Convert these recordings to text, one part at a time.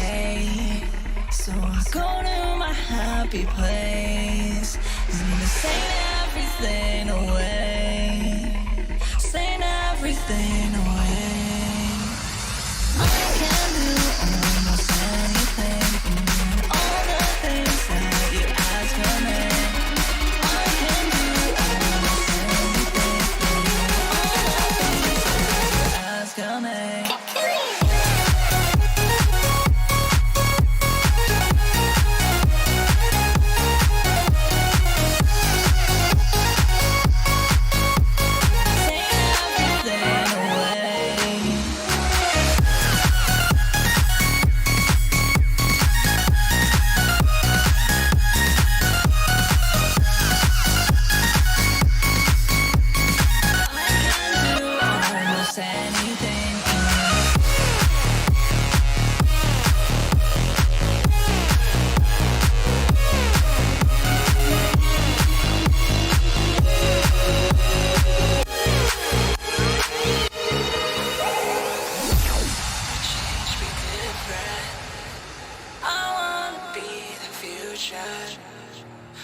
okay. So I go to my happy place. I'm gonna sing everything away. Sing everything away. I can do almost anything. All the things that you ask of me. I can do almost anything. All the things that you ask of me.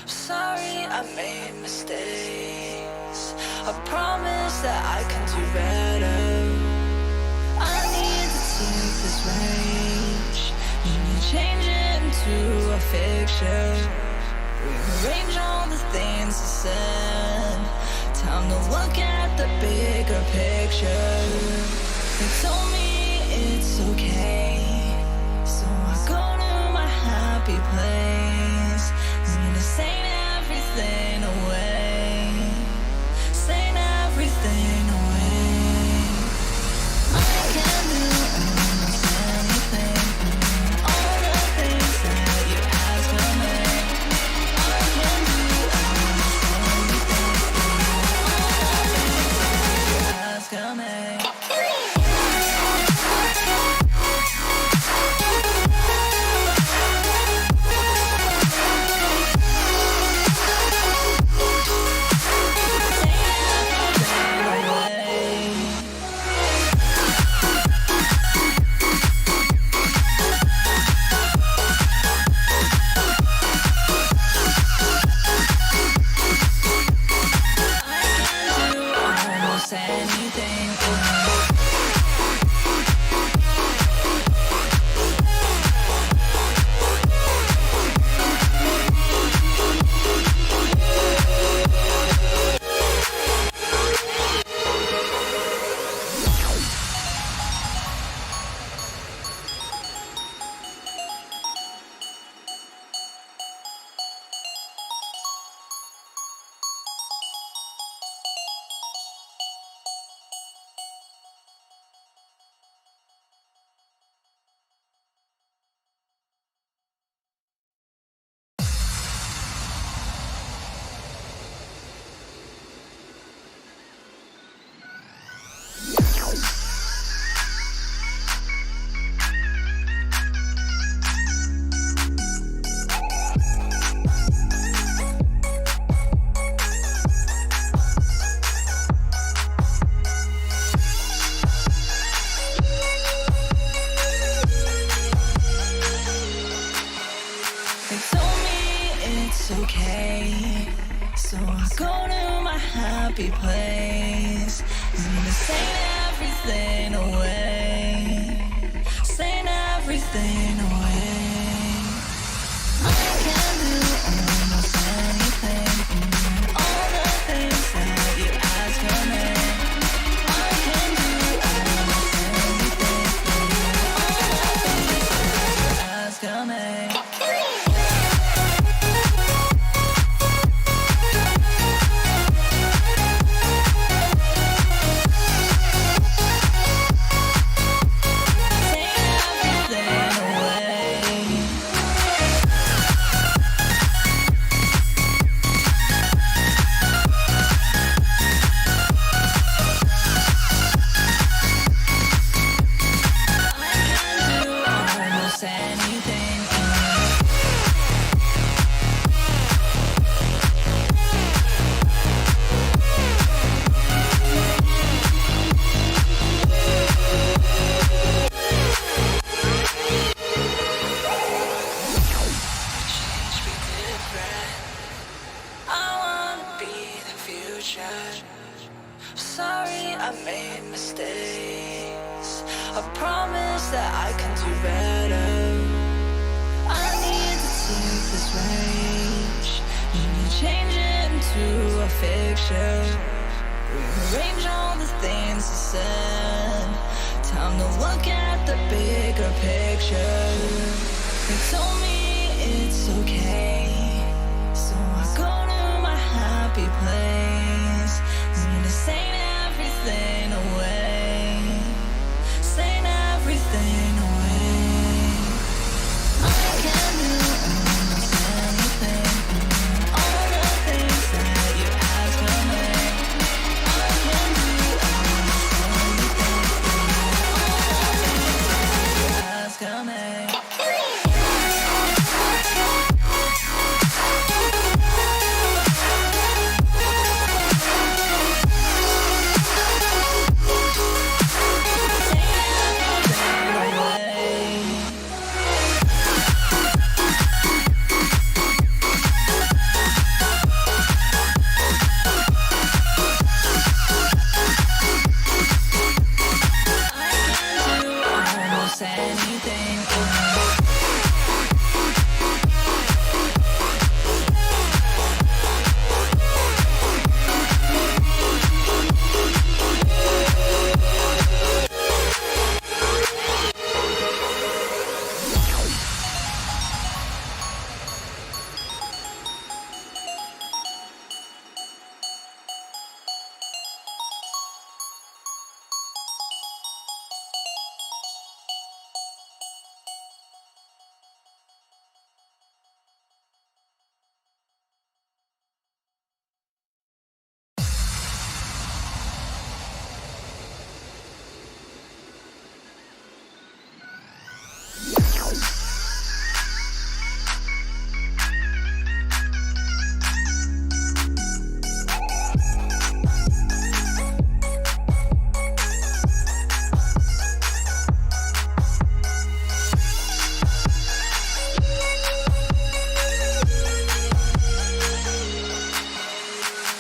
Sorry, I made mistakes. I promise that I can do better. I need to take this rage. Need to change it into a fiction. Rearrange all the things I said. Time to look at the bigger picture. They told me it's okay, so I go to my happy place. I'm gonna sing everything away. Sing everything away. I can do almost anything. All the things that you ask of me. I can do almost anything. All the things that you ask of me. Okay, so I go to my happy place. I'm gonna sing everything away. Sing everything away. I can do almost anything. All the things that you ask of me. I can do almost anything. All the things that you ask of me. I promise that I can do better. I need to take this rage, need to change it into a fiction. Rearrange all the things I said. Time to look at the bigger picture. They told me it's okay, so I go to my happy place. Need to sing everything away, sing everything away. I can do almost anything, all the things that you ask of me. I can do almost anything, all the things that you ask of me.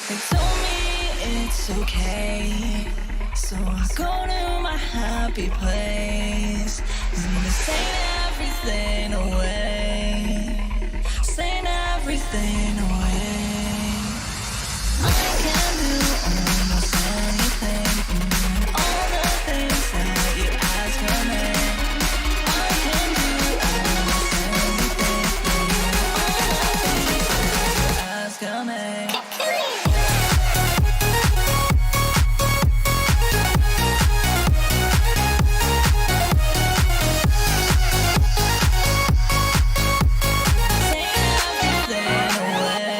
They told me it's okay, so I go to my happy place. Need to sing everything away, sing everything away. I can do almost anything, all the things that you ask of me. I can do almost anything, all the things that you ask of me. Sing everything away.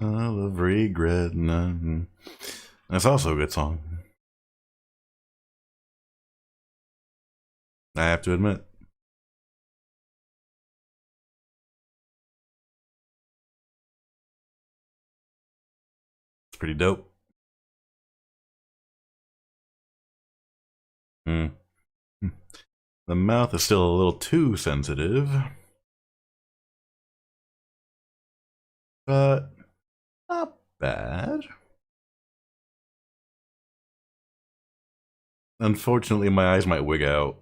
All of regret. None. That's also a good song. I have to admit. It's pretty dope. The mouth is still a little too sensitive. But not bad. Unfortunately, my eyes might wig out.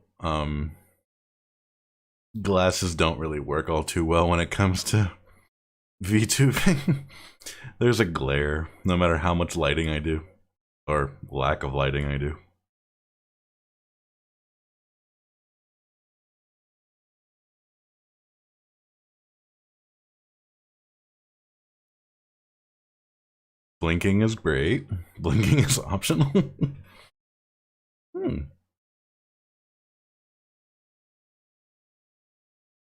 Glasses don't really work all too well when it comes to VTubing. There's a glare, no matter how much lighting I do. Or lack of lighting I do. Blinking is great. Blinking is optional.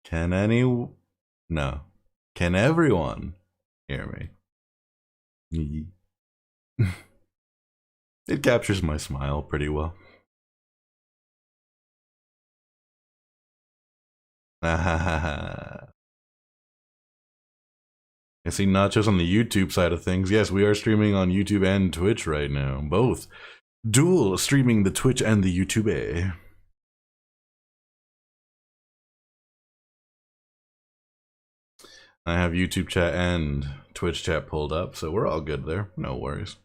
Can no. Can everyone hear me? It captures my smile pretty well. I see Nachos on the YouTube side of things. Yes, we are streaming on YouTube and Twitch right now. Both. Dual streaming the Twitch and the YouTube. I have YouTube chat and Twitch chat pulled up, so we're all good there. No worries.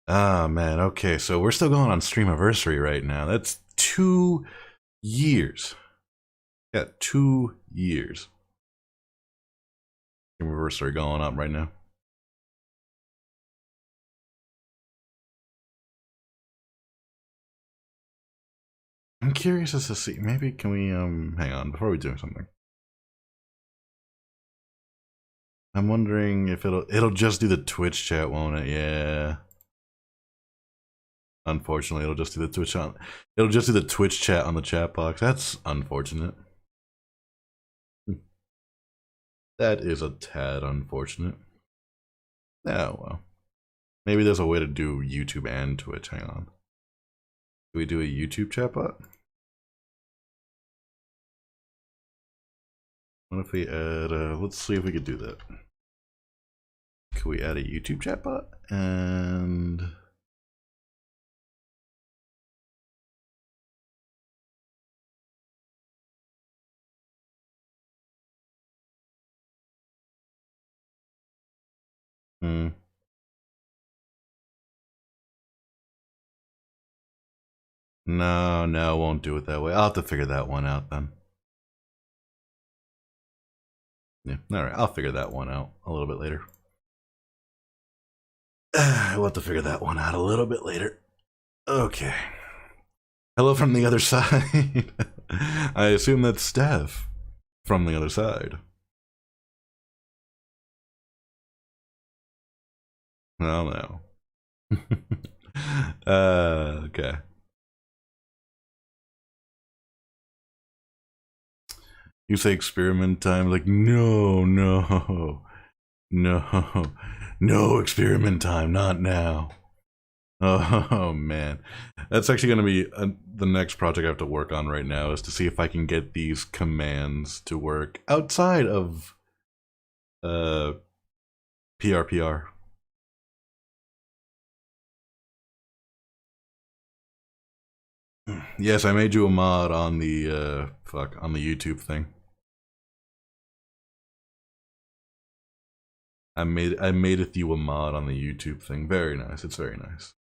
Ah, man. Okay, so we're still going on Streamaversary right now. That's 2 years. Yeah, 2 years. Streamaversary going up right now. I'm curious as to see. Maybe can we hang on before we do something. I'm wondering if it'll just do the Twitch chat, won't it? Yeah. Unfortunately, it'll just do the Twitch chat on the chat box. That's unfortunate. That is a tad unfortunate. Oh well. Maybe there's a way to do YouTube and Twitch. Hang on. Do we do a YouTube chat bot? What if we add let's see if we could do that. Could we add a YouTube chat bot? And no, it won't do it that way. I'll have to figure that one out then. Yeah, alright, I'll figure that one out a little bit later. We'll have to figure that one out a little bit later. Okay. Hello from the other side. I assume that's Steph from the other side. Oh no. Okay. You say experiment time, like no experiment time, not now. Oh man, that's actually going to be the next project I have to work on right now, is to see if I can get these commands to work outside of PRPR. Yes, I made you a mod on the on the YouTube thing. I made it you a mod on the YouTube thing. Very nice. It's very nice.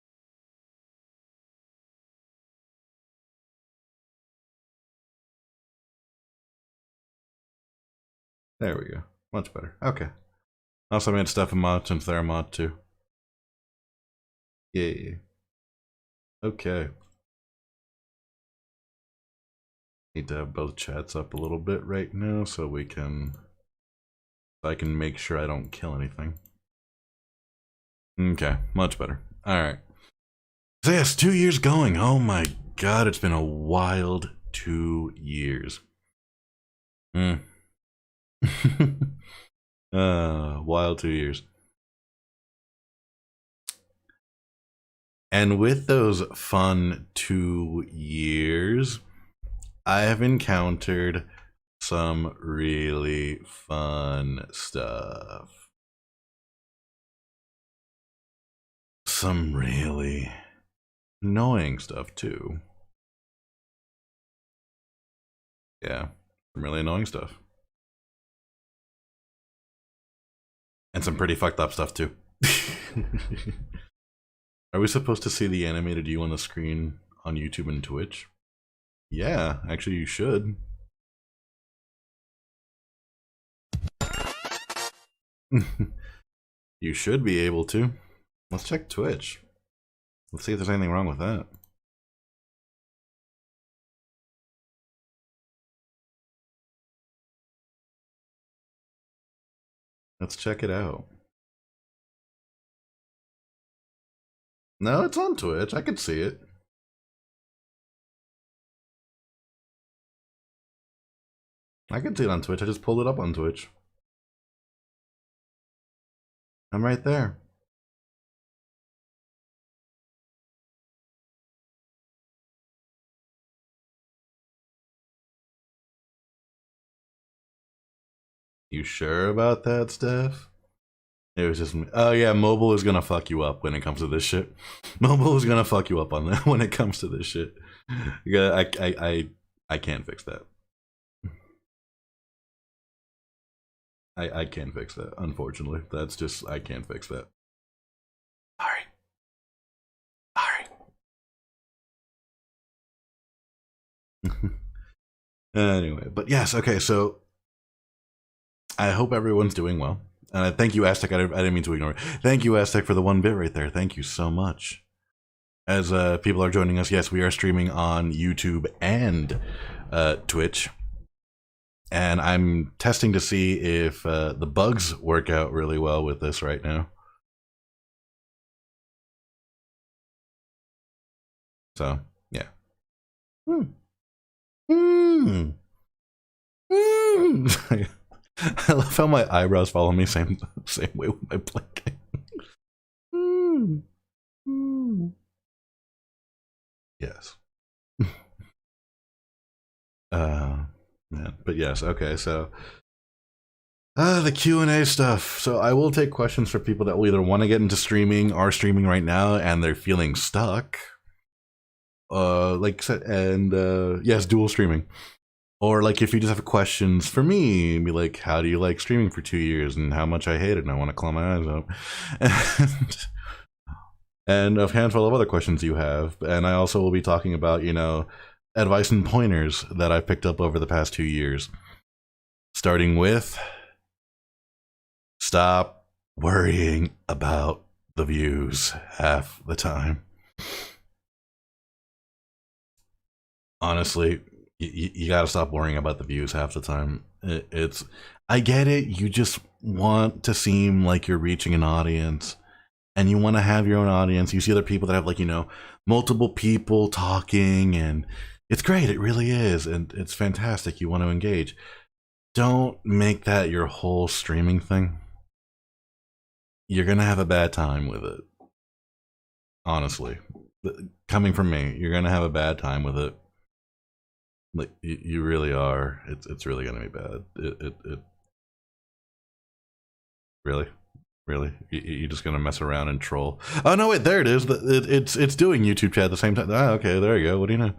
There we go. Much better. Okay. Also made Steph a mod since they're a mod too. Yay. Okay. Need to have both chats up a little bit right now so we can... I can make sure I don't kill anything. Okay, much better. Alright. So yes, 2 years going. Oh my god, it's been a wild 2 years. Wild 2 years. And with those fun 2 years, I have encountered some really fun stuff. Some really annoying stuff too. Yeah, some really annoying stuff. And some pretty fucked up stuff too. Are we supposed to see the animated you on the screen on YouTube and Twitch? Yeah, actually you should. You should be able to. Let's check Twitch. Let's see if there's anything wrong with that. Let's check it out. No, it's on Twitch. I can see it. I can see it on Twitch. I just pulled it up on Twitch. I'm right there. You sure about that, Steph? It was just, oh yeah, mobile is gonna fuck you up when it comes to this shit. Mobile is gonna fuck you up on that when it comes to this shit. Yeah, I can't fix that. I can't fix that, unfortunately. That's just, I can't fix that. Alright. Alright. Anyway, but yes, okay, so I hope everyone's doing well. Thank you, Aztec. I didn't mean to ignore it. Thank you, Aztec, for the 1 bit right there. Thank you so much. As people are joining us, yes, we are streaming on YouTube and Twitch. And I'm testing to see if the bugs work out really well with this right now. So, yeah. I love how my eyebrows follow me same way with my blinking. Yes. Man, but yes, okay, so the Q&A stuff. So I will take questions for people that will either want to get into streaming, are streaming right now, and they're feeling stuck. Like, and yes, dual streaming. Or like if you just have questions for me, be like, how do you like streaming for 2 years and how much I hate it and I want to claw my eyes out. And a handful of other questions you have. And I also will be talking about, you know, advice and pointers that I've picked up over the past 2 years. Starting with, stop worrying about the views half the time. Honestly, you gotta stop worrying about the views half the time. It's, I get it, you just want to seem like you're reaching an audience and you want to have your own audience. You see other people that have, like, you know, multiple people talking, and it's great, it really is, and it's fantastic. You want to engage. Don't make that your whole streaming thing. You're gonna have a bad time with it. Honestly, coming from me, you're gonna have a bad time with it. Like, you really are. It's really gonna be bad. It really. Really? You're just gonna mess around and troll? Oh no, wait, there it is. It's doing YouTube chat at the same time. Ah, okay, there you go. What do you know?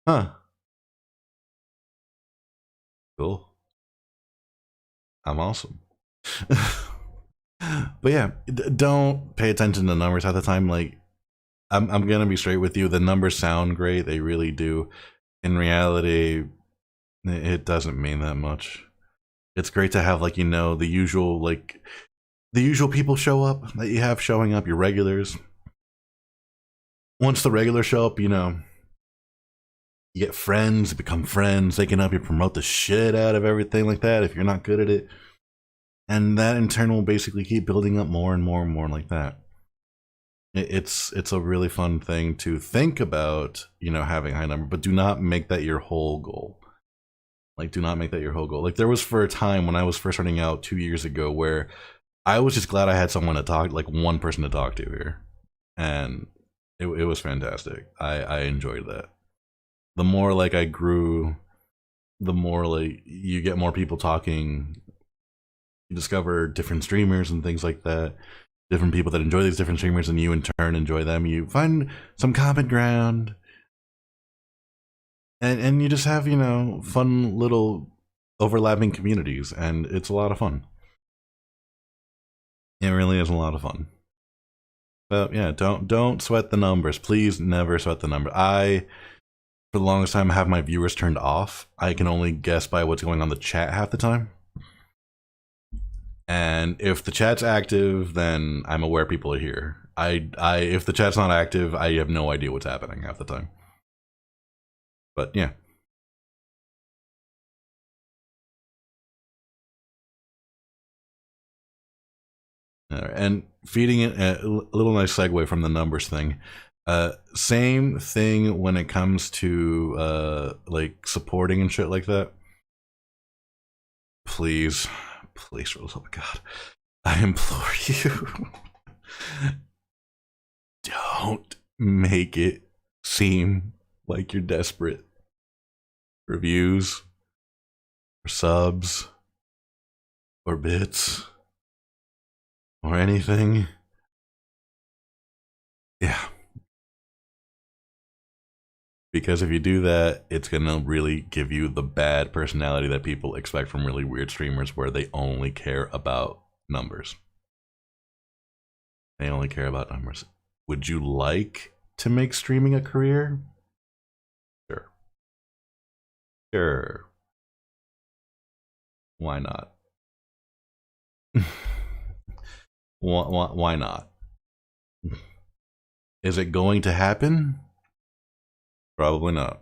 Huh? Cool. I'm awesome. But yeah, don't pay attention to numbers half the time. Like, I'm gonna be straight with you. The numbers sound great. They really do. In reality, it doesn't mean that much. It's great to have, like, you know, the usual, like, the usual people show up that you have showing up, your regulars. Once the regulars show up, you know, you get friends, become friends. They can help you promote the shit out of everything like that if you're not good at it. And that in turn will basically keep building up more and more and more like that. It's a really fun thing to think about, you know, having a high number, but do not make that your whole goal. Like, do not make that your whole goal. Like, there was for a time when I was first starting out 2 years ago where I was just glad I had someone to talk, like one person to talk to here. And it was fantastic. I enjoyed that. The more like I grew, the more like you get more people talking. You discover different streamers and things like that. Different people that enjoy these different streamers, and you in turn enjoy them. You find some common ground, and you just have, you know, fun little overlapping communities, and it's a lot of fun. It really is a lot of fun. But yeah, don't sweat the numbers. Please never sweat the number. I, for the longest time, have my viewers turned off. I can only guess by what's going on in the chat half the time. And if the chat's active, then I'm aware people are here. If the chat's not active, I have no idea what's happening half the time. But yeah. And feeding it a little nice segue from the numbers thing. Same thing when it comes to like supporting and shit like that. Please, for the love of God, I implore you, don't make it seem like you're desperate for views, or subs, or bits, or anything. Yeah. Because if you do that, it's gonna really give you the bad personality that people expect from really weird streamers, where they only care about numbers. They only care about numbers. Would you like to make streaming a career? Sure. Sure. Why not? Why not? Is it going to happen? Probably not.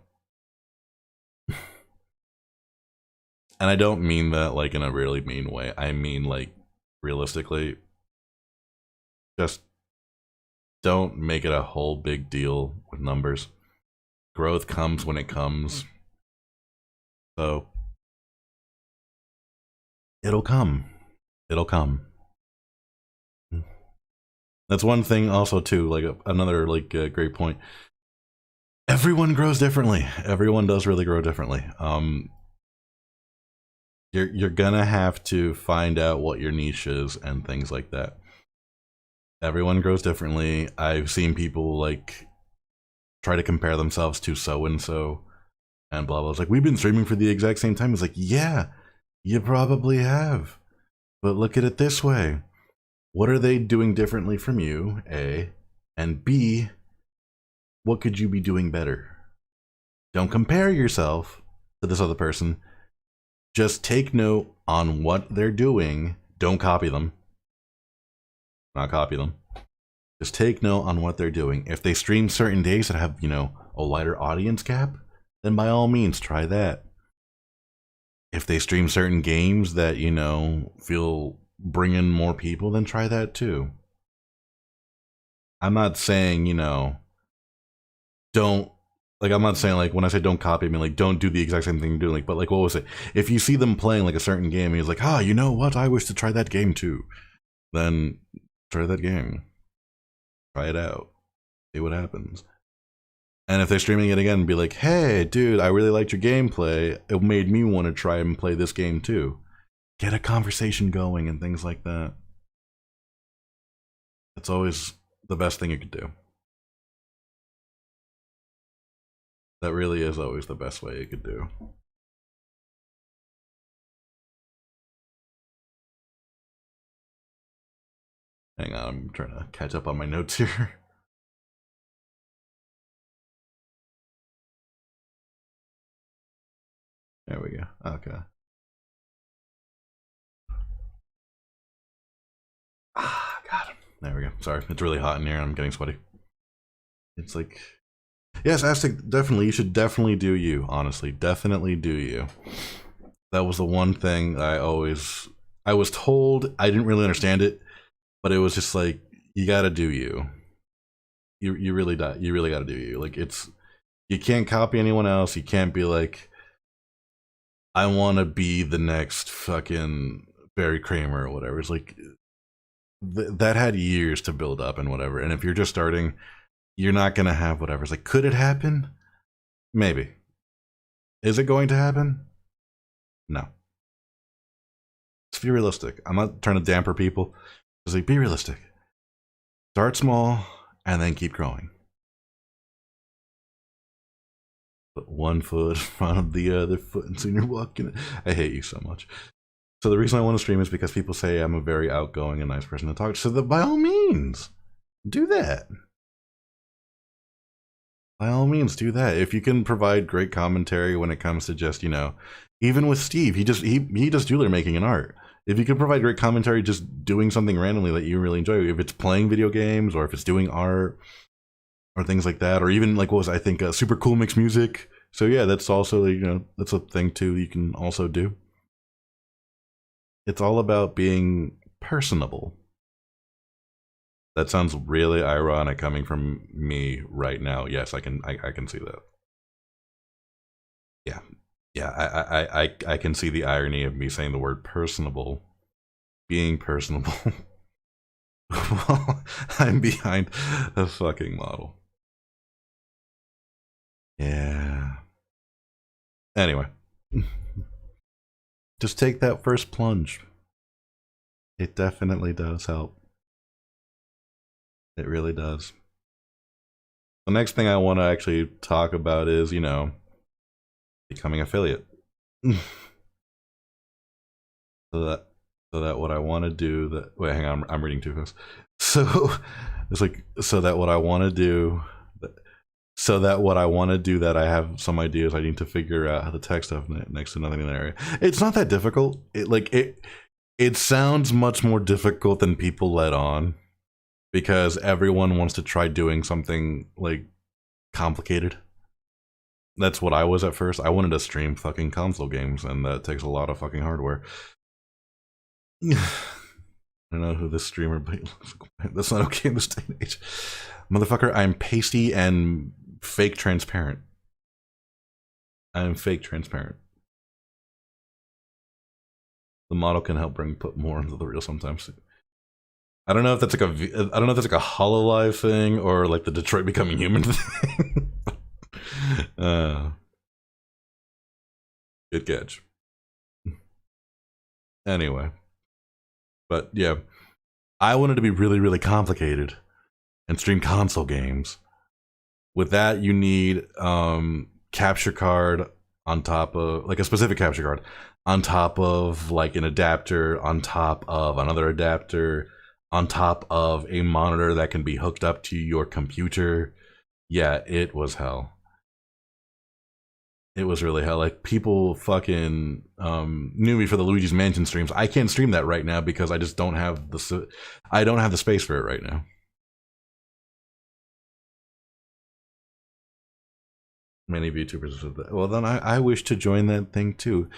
And I don't mean that like in a really mean way. I mean like realistically, just don't make it a whole big deal with numbers. Growth comes when it comes. So it'll come. It'll come. That's one thing also too, like another like great point. Everyone grows differently. Everyone does really grow differently. You're gonna have to find out what your niche is and things like that. Everyone grows differently. I've seen people like try to compare themselves to so and so and blah blah. It's like, we've been streaming for the exact same time. It's like, yeah, you probably have, but look at it this way: what are they doing differently from you? A, and B, what could you be doing better? Don't compare yourself to this other person. Just take note on what they're doing. Don't copy them. Not copy them. Just take note on what they're doing. If they stream certain days that have, you know, a wider audience gap, then by all means try that. If they stream certain games that, you know, feel bring in more people, then try that too. I'm not saying, you know, don't, like, I'm not saying, like, when I say don't copy, I mean, like, don't do the exact same thing you're doing. Like, but, like, what was it? If you see them playing, like, a certain game, and he's like, ah, you know what? I wish to try that game, too. Then try that game. Try it out. See what happens. And if they're streaming it again, be like, hey, dude, I really liked your gameplay. It made me want to try and play this game, too. Get a conversation going and things like that. That's always the best thing you could do. That really is always the best way you could do. Hang on, I'm trying to catch up on my notes here. There we go. Okay. Ah, got him. There we go. Sorry, it's really hot in here. I'm getting sweaty. It's like, yes, Aztec, definitely. You should definitely do you. Honestly, definitely do you. That was the one thing I was told. I didn't really understand it, but it was just like, you gotta do you. You really gotta do you. Like, it's, you can't copy anyone else. You can't be like, I want to be the next fucking Barry Kramer or whatever. It's like that had years to build up and whatever. And if you're just starting, you're not gonna have whatever. It's like, could it happen? Maybe. Is it going to happen? No. Let's be realistic. I'm not trying to damper people. Just like, be realistic. Start small and then keep growing. Put one foot in front of the other foot and soon you're walking. I hate you so much. So the reason I want to stream is because people say I'm a very outgoing and nice person to talk to. So by all means, do that. By all means, do that. If you can provide great commentary when it comes to just, you know, even with Steve, he does jeweler making and art. If you can provide great commentary just doing something randomly that you really enjoy, if it's playing video games or if it's doing art or things like that, or even like what was I think super cool mixed music. So yeah, that's also, you know, that's a thing too you can also do. It's all about being personable. That sounds really ironic coming from me right now. Yes, I can see that. Yeah. Yeah, I can see the irony of me saying the word personable. Being personable. Well, I'm behind a fucking model. Yeah. Anyway. Just take that first plunge. It definitely does help. It really does. The next thing I want to actually talk about is, you know, becoming affiliate. so that what I want to do that wait, hang on, I'm reading too fast. So it's like so that what I want to do that I have some ideas. I need to figure out how to text stuff next to nothing in that area. It's not that difficult. It sounds much more difficult than people let on, because everyone wants to try doing something like complicated. That's what I was at first. I wanted to stream fucking console games, and that takes a lot of fucking hardware. I don't know who this streamer, but that's not okay in this day and age. Motherfucker, I'm pasty and fake transparent. I'm fake transparent. The model can help put more into the reel sometimes. I don't know if that's like a HoloLive thing or like the Detroit Becoming Human thing. Good catch. Anyway, but yeah, I wanted to be really, really complicated and stream console games. With that, you need capture card on top of like a specific capture card on top of like an adapter on top of another adapter on top of a monitor that can be hooked up to your computer. Yeah, it was hell. It was really hell. Like people fucking knew me for the Luigi's Mansion streams. I can't stream that right now because I just don't have the space for it right now. Many VTubers said that. Well, then I wish to join that thing too.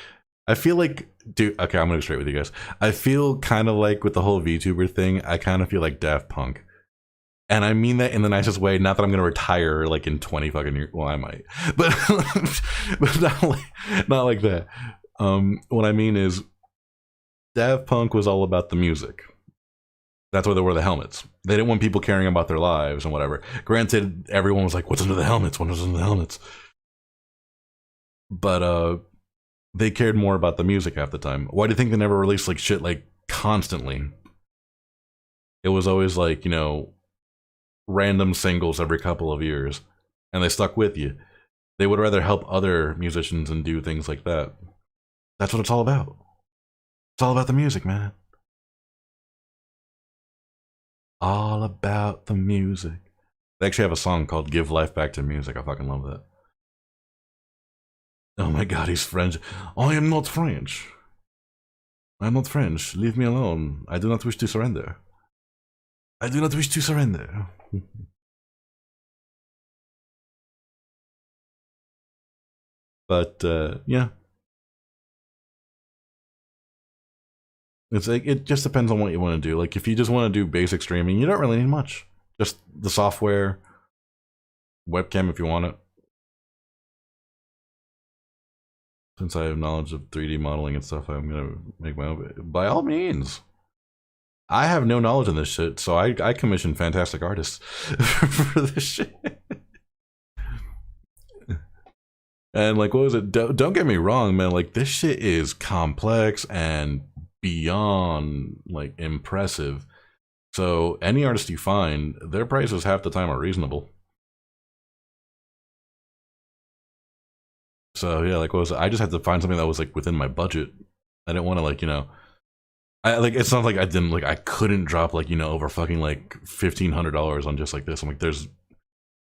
I feel like, dude. Okay, I'm gonna go straight with you guys. I feel kind of like with the whole VTuber thing. I kind of feel like Daft Punk. And I mean that in the nicest way. Not that I'm gonna retire like in 20 fucking years. Well, I might, but but not like that. What I mean is, Daft Punk was all about the music. That's why they wore the helmets. They didn't want people caring about their lives and whatever. Granted, everyone was like, "What's under the helmets? What's under the helmets?" But they cared more about the music half the time. Why do you think they never released like shit like constantly? It was always like, you know, random singles every couple of years, and they stuck with you. They would rather help other musicians and do things like that. That's what it's all about. It's all about the music, man. All about the music. They actually have a song called Give Life Back to Music. I fucking love that. Oh my god, he's French. I am not French. I'm not French. Leave me alone. I do not wish to surrender. I do not wish to surrender. But yeah, it's like it just depends on what you want to do. Like if you just want to do basic streaming, you don't really need much. Just the software, webcam if you want it. Since I have knowledge of 3D modeling and stuff, I'm gonna make my own. By all means. I have no knowledge in this shit, so I commission fantastic artists for this shit. And like, what was it? Don't get me wrong, man. Like, this shit is complex and beyond like impressive. So any artist you find, their prices half the time are reasonable. So yeah, like, what was it? I just had to find something that was like within my budget. I didn't want to like, you know, I like, it's not like I couldn't drop like, you know, over fucking like $1,500 on just like this. I'm like, there's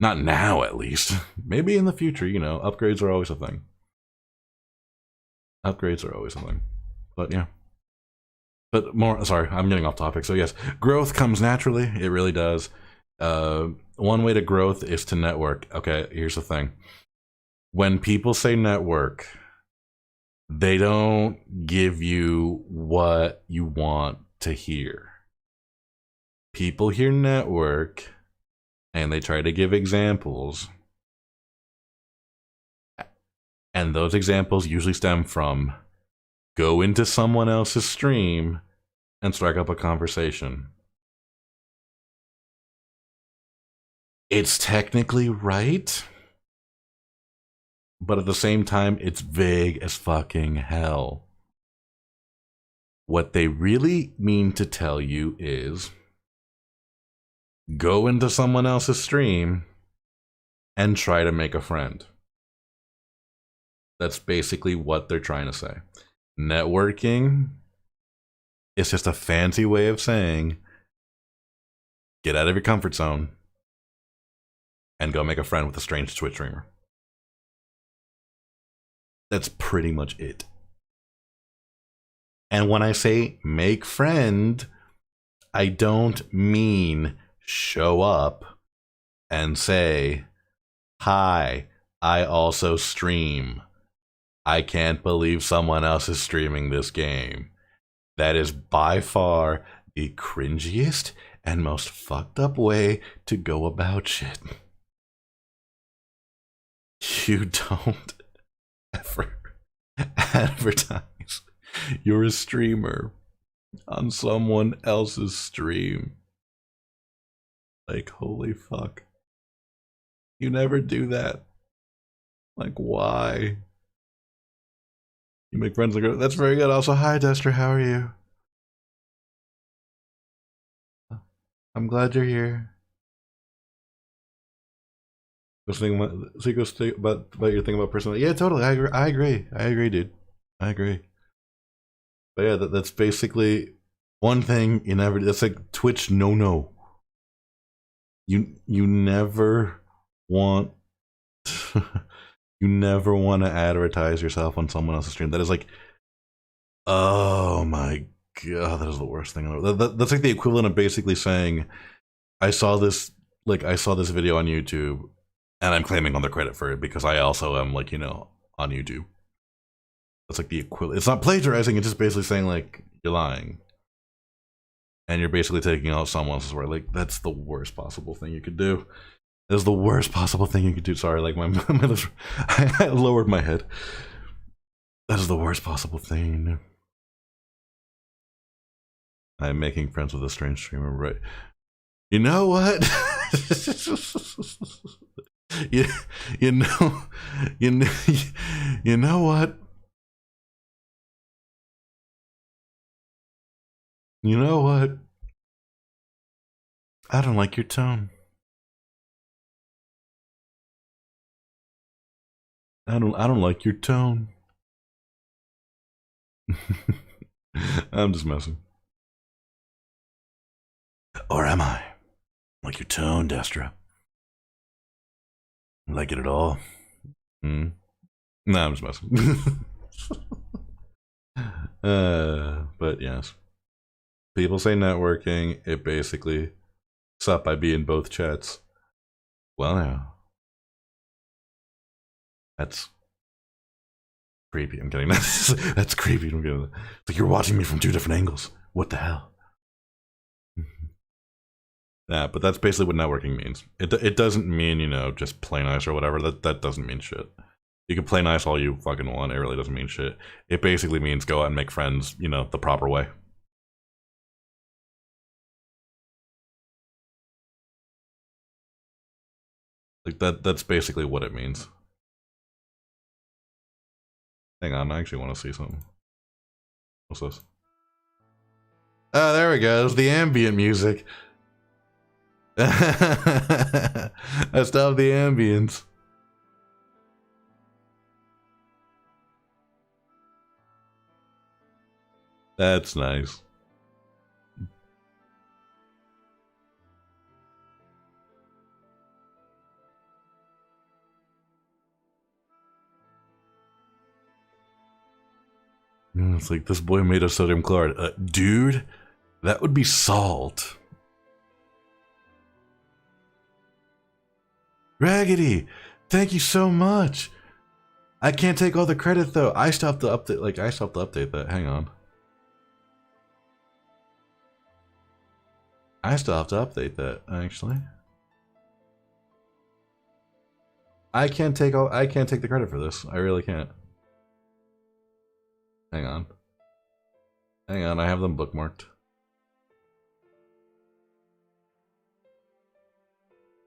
not now at least. Maybe in the future, you know, upgrades are always a thing. Upgrades are always a thing. But yeah. But more, sorry, I'm getting off topic. So yes, growth comes naturally. It really does. One way to growth is to network. Okay, here's the thing. When people say network, they don't give you what you want to hear. People hear network and they try to give examples. And those examples usually stem from go into someone else's stream and strike up a conversation. It's technically right, but at the same time, it's vague as fucking hell. What they really mean to tell you is go into someone else's stream and try to make a friend. That's basically what they're trying to say. Networking is just a fancy way of saying get out of your comfort zone and go make a friend with a strange Twitch streamer. That's pretty much it. And when I say make friend, I don't mean show up and say, hi, I also stream. I can't believe someone else is streaming this game. That is by far the cringiest and most fucked up way to go about shit. You don't ever advertise you're a streamer on someone else's stream. Like, holy fuck. You never do that. Like, why? You make friends like, that's very good. Also, hi, Dester, how are you? I'm glad you're here. Seiko's about your thing about personality. Yeah, totally. I agree, dude. I agree. But yeah, that's basically one thing you never. That's like Twitch. No. You never want. You never want to advertise yourself on someone else's stream. That is like, oh my god, that is the worst thing. That's like the equivalent of basically saying, I saw this video on YouTube, and I'm claiming on the credit for it because I also am like, you know, on YouTube. That's like the equivalent. It's not plagiarizing. It's just basically saying like you're lying, and you're basically taking out someone else's word. Like that's the worst possible thing you could do. That's the worst possible thing you could do. Sorry, like my I lowered my head. That is the worst possible thing. I'm making friends with a strange streamer, right? You know what? you know what? You know what? I don't like your tone. I don't like your tone. I'm just messing. Or am I? Like your tone, Destra. Like it at all? No, I'm just messing. But yes. People say networking, it basically sup by being both chats. Well now. That's creepy. I'm kidding. That's creepy. I'm kidding. It's like you're watching me from two different angles. What the hell? Yeah, but that's basically what networking means. It doesn't mean, you know, just play nice or whatever. That doesn't mean shit. You can play nice all you fucking want. It really doesn't mean shit. It basically means go out and make friends, you know, the proper way. Like that's basically what it means. Hang on, I actually want to see something. What's this? Oh, there we go. It's the ambient music. I stopped the ambience. That's nice. It's like, this boy made a sodium chloride. Dude, that would be salt. Raggedy, thank you so much. I can't take all the credit though. I stopped the update. Like, I stopped to update that. Hang on. I still have to update that, actually. I can't take the credit for this. I really can't. Hang on. Hang on, I have them bookmarked.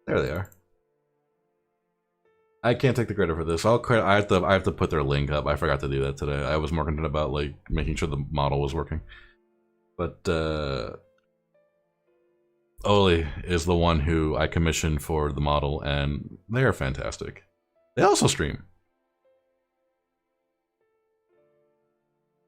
There they are. I can't take the credit for this. I have to put their link up. I forgot to do that today. I was more concerned about like making sure the model was working. But Oli is the one who I commissioned for the model, and they are fantastic. They also stream.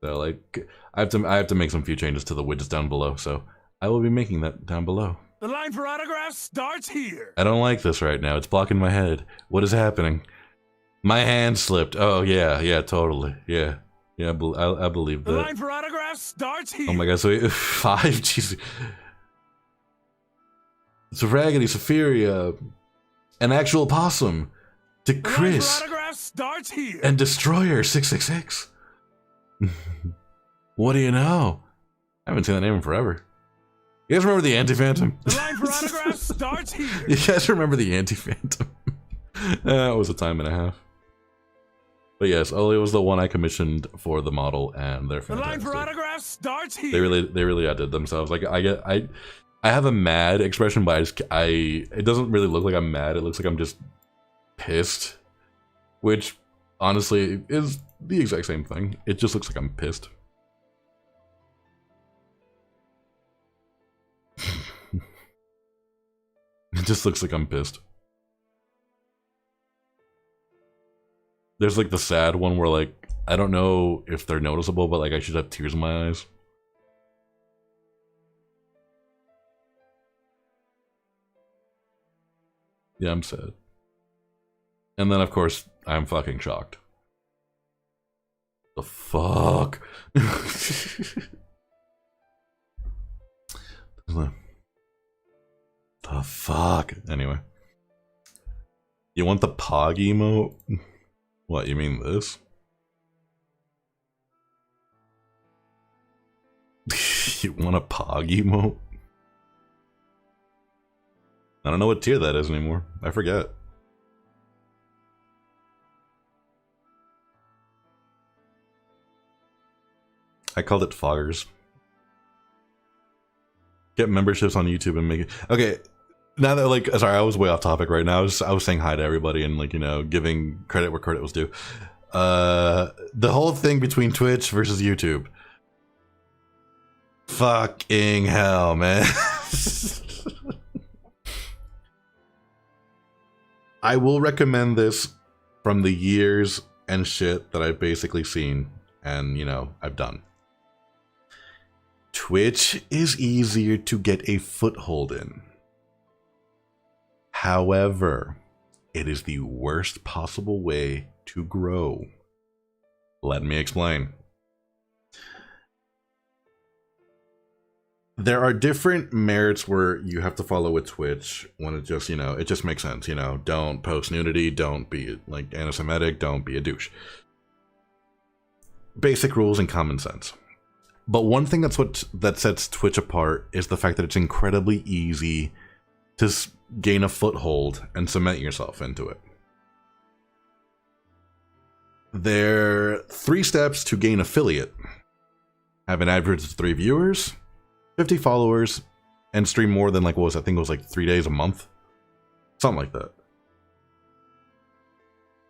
So like, I have to make some few changes to the widgets down below. So I will be making that down below. The line for autographs starts here. I don't like this right now. It's blocking my head. What is happening? My hand slipped. Oh yeah, totally. Yeah, I believe that. The line for autographs starts here. Oh my god, so 5, jeez. It's Raggedy, Saphiria, an actual possum, to Chris, The line for autographs starts here. and Destroyer 666. What do you know? I haven't seen that name in forever. You guys remember the Anti-Phantom? The line for autographs starts here. You guys remember the Anti-Phantom? That was a time and a half. But yes, Oli was the one I commissioned for the model, and they're fantastic. The line for autographs starts here. They really outdid themselves. Like I have a mad expression, but it doesn't really look like I'm mad. It looks like I'm just pissed, which honestly is the exact same thing. It just looks like I'm pissed. It just looks like I'm pissed. There's like the sad one where like, I don't know if they're noticeable, but like I should have tears in my eyes. Yeah, I'm sad. And then of course, I'm fucking shocked. The fuck? The fuck? Anyway. You want the Pog emote? What, you mean this? You want a Pog emote? I don't know what tier that is anymore. I forget. I called it Foggers. Get memberships on YouTube and make it. Okay, now that like, sorry, I was way off topic right now. I was saying hi to everybody and like, you know, giving credit where credit was due. The whole thing between Twitch versus YouTube. Fucking hell, man. I will recommend this from the years and shit that I've basically seen and, you know, I've done. Twitch is easier to get a foothold in. However, it is the worst possible way to grow. Let me explain. There are different merits where you have to follow with Twitch when it just, you know, it just makes sense, you know, don't post nudity, don't be like anti-Semitic, don't be a douche. Basic rules and common sense. But one thing that sets Twitch apart is the fact that it's incredibly easy to gain a foothold and cement yourself into it. There are 3 steps to gain affiliate. Have an average of 3 viewers, 50 followers, and stream more than, like, what was it? I think it was like 3 days a month. Something like that.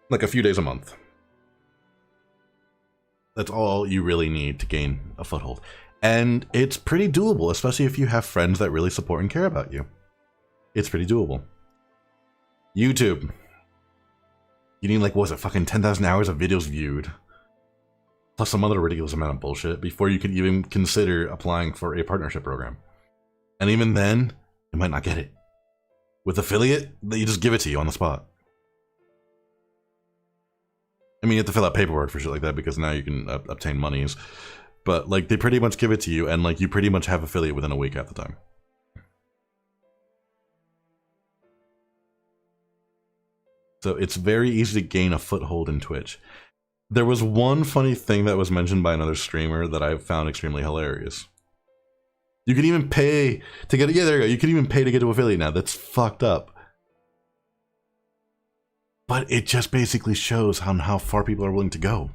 Like a few days a month. That's all you really need to gain a foothold. And it's pretty doable, especially if you have friends that really support and care about you. It's pretty doable. YouTube. You need, like, what was it, fucking 10,000 hours of videos viewed. Plus some other ridiculous amount of bullshit before you could even consider applying for a partnership program. And even then, you might not get it. With affiliate, they just give it to you on the spot. I mean, you have to fill out paperwork for shit like that because now you can obtain monies. But, like, they pretty much give it to you, and, like, you pretty much have affiliate within a week at the time. So it's very easy to gain a foothold in Twitch. There was one funny thing that was mentioned by another streamer that I found extremely hilarious. You can even pay to get it. Yeah, there you go. You can even pay to get to affiliate now. That's fucked up. But it just basically shows how far people are willing to go.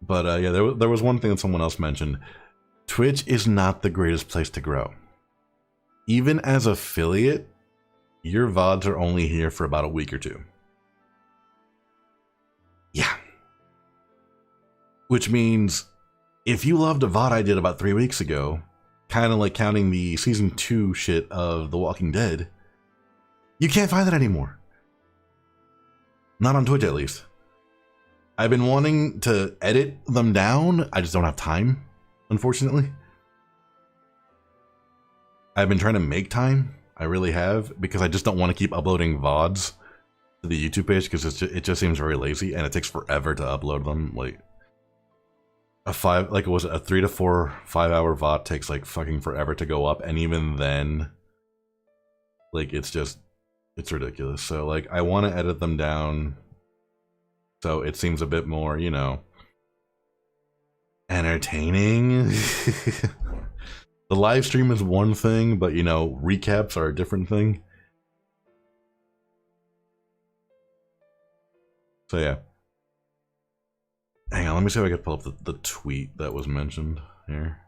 But yeah, there was one thing that someone else mentioned. Twitch is not the greatest place to grow. Even as affiliate, your VODs are only here for about a week or 2. Yeah. Which means, if you loved a VOD I did about 3 weeks ago, kind of like counting the season 2 shit of The Walking Dead, you can't find that anymore. Not on Twitch, at least. I've been wanting to edit them down, I just don't have time, unfortunately. I've been trying to make time, I really have, because I just don't want to keep uploading VODs to the YouTube page, because it just seems very lazy, and it takes forever to upload them. Like, a 3 to 4 5-hour VOD takes, like, fucking forever to go up, and even then, like, it's ridiculous. So, like, I want to edit them down so it seems a bit more, you know, entertaining. The live stream is one thing, but, you know, recaps are a different thing. So yeah. Hang on, let me see if I can pull up the tweet that was mentioned here.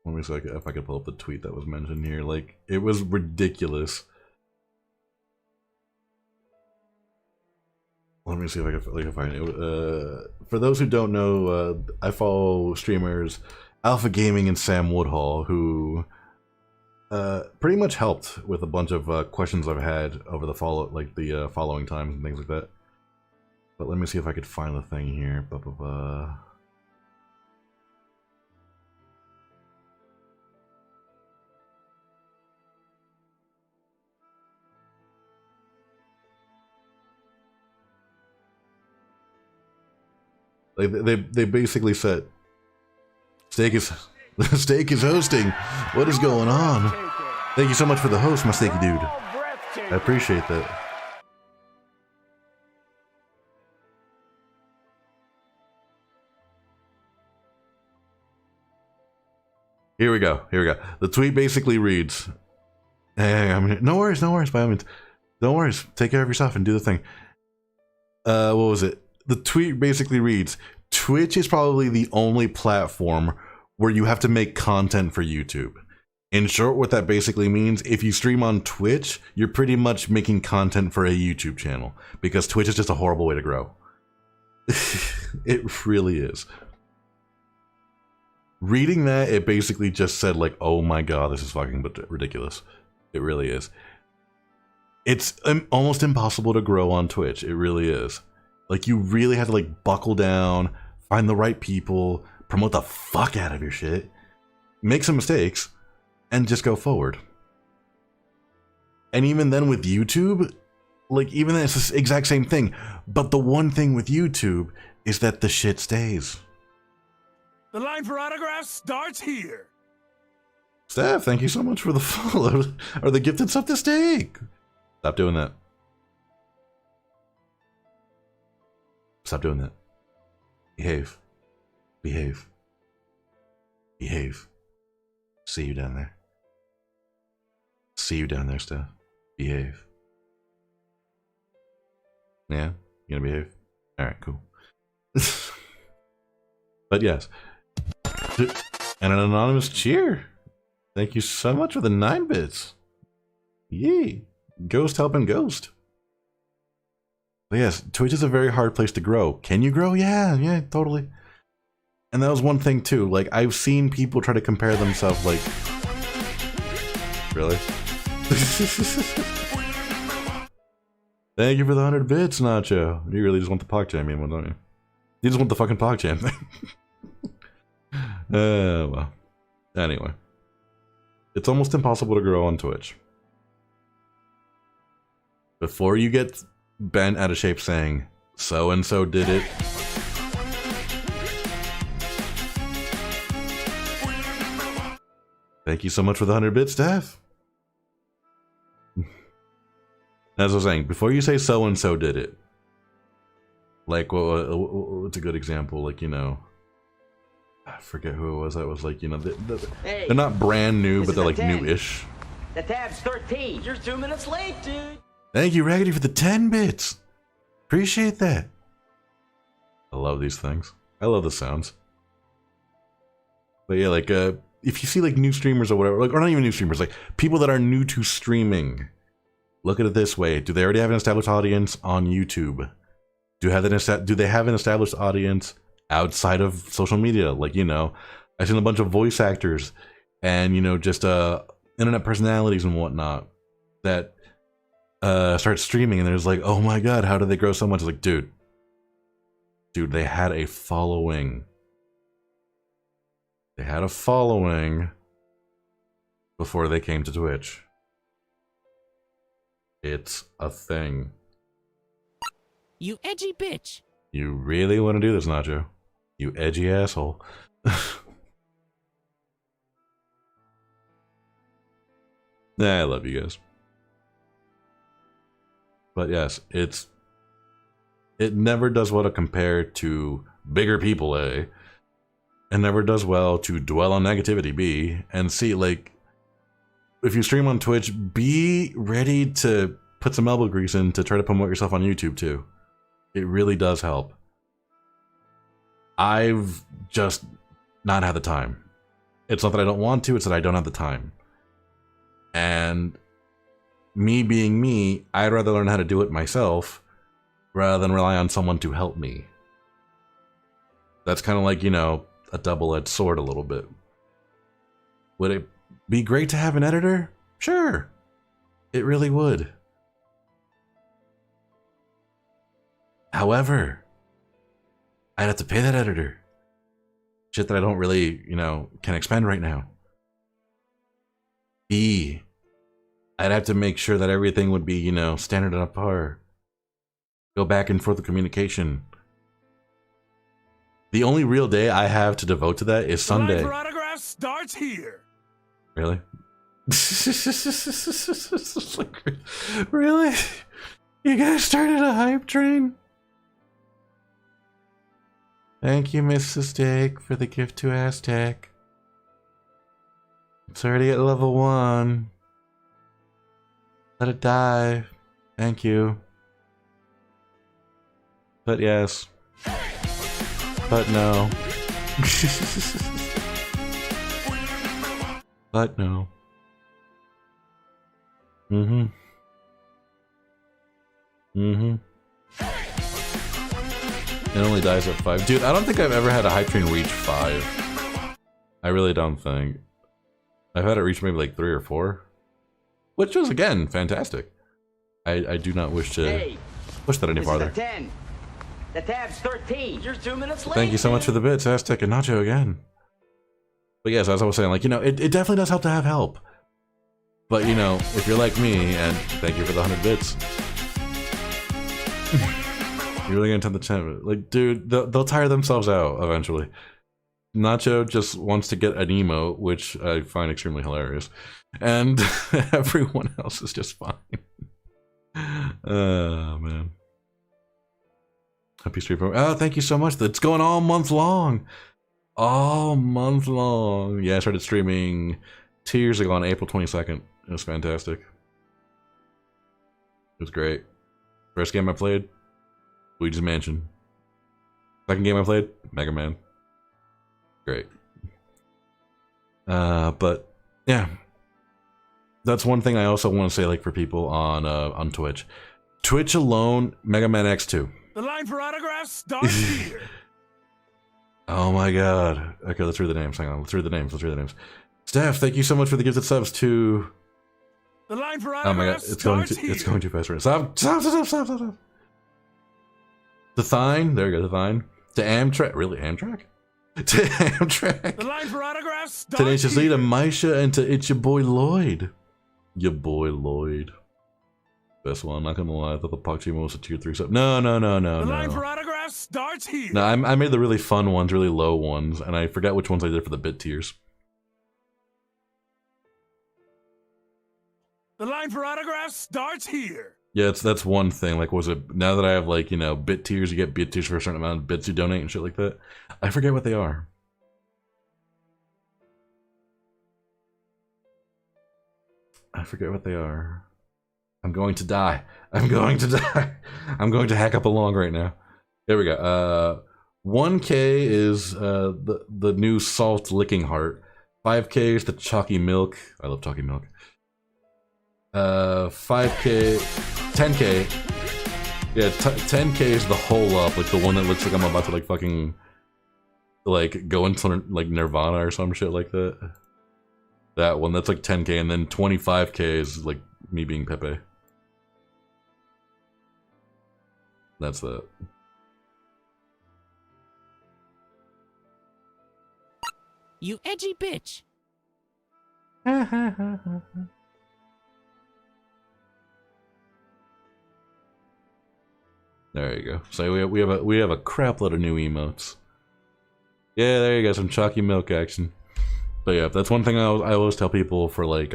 Let me see if I could pull up the tweet that was mentioned here. Like, it was ridiculous. Let me see if I can find it. For those who don't know, I follow streamers Alpha Gaming and Sam Woodhall, who pretty much helped with a bunch of questions I've had over the following times and things like that. But let me see if I could find the thing here. Like they basically said, Steak is hosting. What is going on? Thank you so much for the host, my steaky dude. I appreciate that. Here we go. The tweet basically reads, "Hey, I mean, no worries, by all means. Don't worry. Take care of yourself and do the thing." What was it? The tweet basically reads, "Twitch is probably the only platform where you have to make content for YouTube." In short, what that basically means, if you stream on Twitch, you're pretty much making content for a YouTube channel, because Twitch is just a horrible way to grow. It really is. Reading that, it basically just said, like, oh my god, this is fucking ridiculous. It really is. It's almost impossible to grow on Twitch. It really is. Like, you really have to, like, buckle down, find the right people, promote the fuck out of your shit, make some mistakes, and just go forward. And even then with YouTube, like, even then it's the exact same thing. But the one thing with YouTube is that the shit stays. The line for autographs starts here. Steph, thank you so much for the follow, or the gifted sub to steak. Stop doing that. Stop doing that. Behave. Behave. Behave. See you down there. See you down there, Steph. Behave. Yeah? You gonna behave? Alright, cool. But yes. And an anonymous cheer. Thank you so much for the 9 bits. Yee. Ghost helping Ghost. But yes, Twitch is a very hard place to grow. Can you grow? Yeah, totally. And that was one thing too. Like, I've seen people try to compare themselves, like... Really? Thank you for the 100 bits, Nacho. You really just want the PogChamp one, don't you? You just want the fucking PogChamp thing. Well. Anyway. It's almost impossible to grow on Twitch. Before you get bent out of shape saying, so-and-so did it. Thank you so much for the 100 bits, Steph. As I was saying, before you say so-and-so did it, like, what's a good example? Like, you know, I forget who it was. That was like, you know, they're not brand new, but they're like new-ish. The tab's 13. You're 2 minutes late, dude. Thank you, Raggedy, for the 10 bits. Appreciate that. I love these things. I love the sounds. But yeah, like, if you see like new streamers or whatever, like, or not even new streamers, like people that are new to streaming, look at it this way: do they already have an established audience on YouTube? Do they have an established audience outside of social media? Like, you know, I've seen a bunch of voice actors and, you know, just internet personalities and whatnot that start streaming, and there's like, oh my god, how did they grow so much? It's like, dude, they had a following. They had a following before they came to Twitch. It's a thing. You edgy bitch. You really want to do this, Nacho? You edgy asshole. Nah, I love you guys. But yes, it never does well to compare to bigger people, A. And never does well to dwell on negativity, B. And C, like, if you stream on Twitch, be ready to put some elbow grease in to try to promote yourself on YouTube too. It really does help. I've just not had the time. It's not that I don't want to, it's that I don't have the time. And me being me, I'd rather learn how to do it myself rather than rely on someone to help me. That's kind of like, you know, a double-edged sword a little bit. Would it be great to have an editor? Sure. It really would. However, I'd have to pay that editor. Shit that I don't really, you know, can expend right now. B, I'd have to make sure that everything would be, you know, standard and up par. Go back and forth with communication. The only real day I have to devote to that is Sunday. The line for autographs starts here. Really? Really? You guys started a hype train? Thank you, Mrs. Dick, for the gift to Aztec. It's already at level 1. Let it die. Thank you. But yes. But no. But no. Mm-hmm. Mm-hmm. It only dies at 5. Dude, I don't think I've ever had a hype train reach 5. I really don't think. I've had it reach maybe like 3 or 4. Which was, again, fantastic. I do not wish to push that any farther. 10. The tab's 13. You're 2 minutes late. Thank you so much for the bits, Aztec and Nacho again. But yes, as I was saying, like, you know, it definitely does help to have help. But, you know, if you're like me, and thank you for the 100 bits. You're really gonna turn the channel. Like, dude, they'll tire themselves out eventually. Nacho just wants to get an emote, which I find extremely hilarious. And everyone else is just fine. Oh, man. Happy stream. Oh, thank you so much. It's going all month long. All month long. Yeah, I started streaming 2 years ago on April 22nd. It was fantastic. It was great. First game I played, Luigi's Mansion. Second game I played, Mega Man. Great. But yeah, that's one thing I also want to say, like, for people on Twitch. Twitch alone, Mega Man X2. The line for autographs starts here. Oh my god. Okay, let's read the names. Hang on, let's read the names. Steph, thank you so much for the gifted subs to... The line for Oh my god, autographs starts here. it's going too fast. Stop. To Thine, there you go, to Thine. To Amtrak, really, Amtrak? To Amtrak. The line for autographs starts Tenacious Lee, to here. Misha, and to it's your boy Lloyd. Your boy Lloyd. Best one, not gonna lie, I thought the Pachimo was a tier 3 sub. No. The line for autographs starts here. No, I made the really fun ones, really low ones, and I forgot which ones I did for the bit tiers. The line for autographs starts here. Yeah, that's one thing. Like, was it now that I have, like, you know, bit tiers, you get bit tiers for a certain amount of bits you donate and shit like that. I forget what they are. I'm going to die. I'm going to hack up a log right now. There we go. 1K is the new salt licking heart. 5K is the chalky milk. I love chalky milk. 5K, 10K. Yeah, 10K is the hole up, like the one that looks like I'm about to like fucking like go into like Nirvana or some shit like that. That one, that's like 10K, and then 25K is like me being Pepe. That's that. You edgy bitch. There you go. So we have a crap load of new emotes. Yeah, there you go, some chalky milk action. But yeah, that's one thing I always tell people for like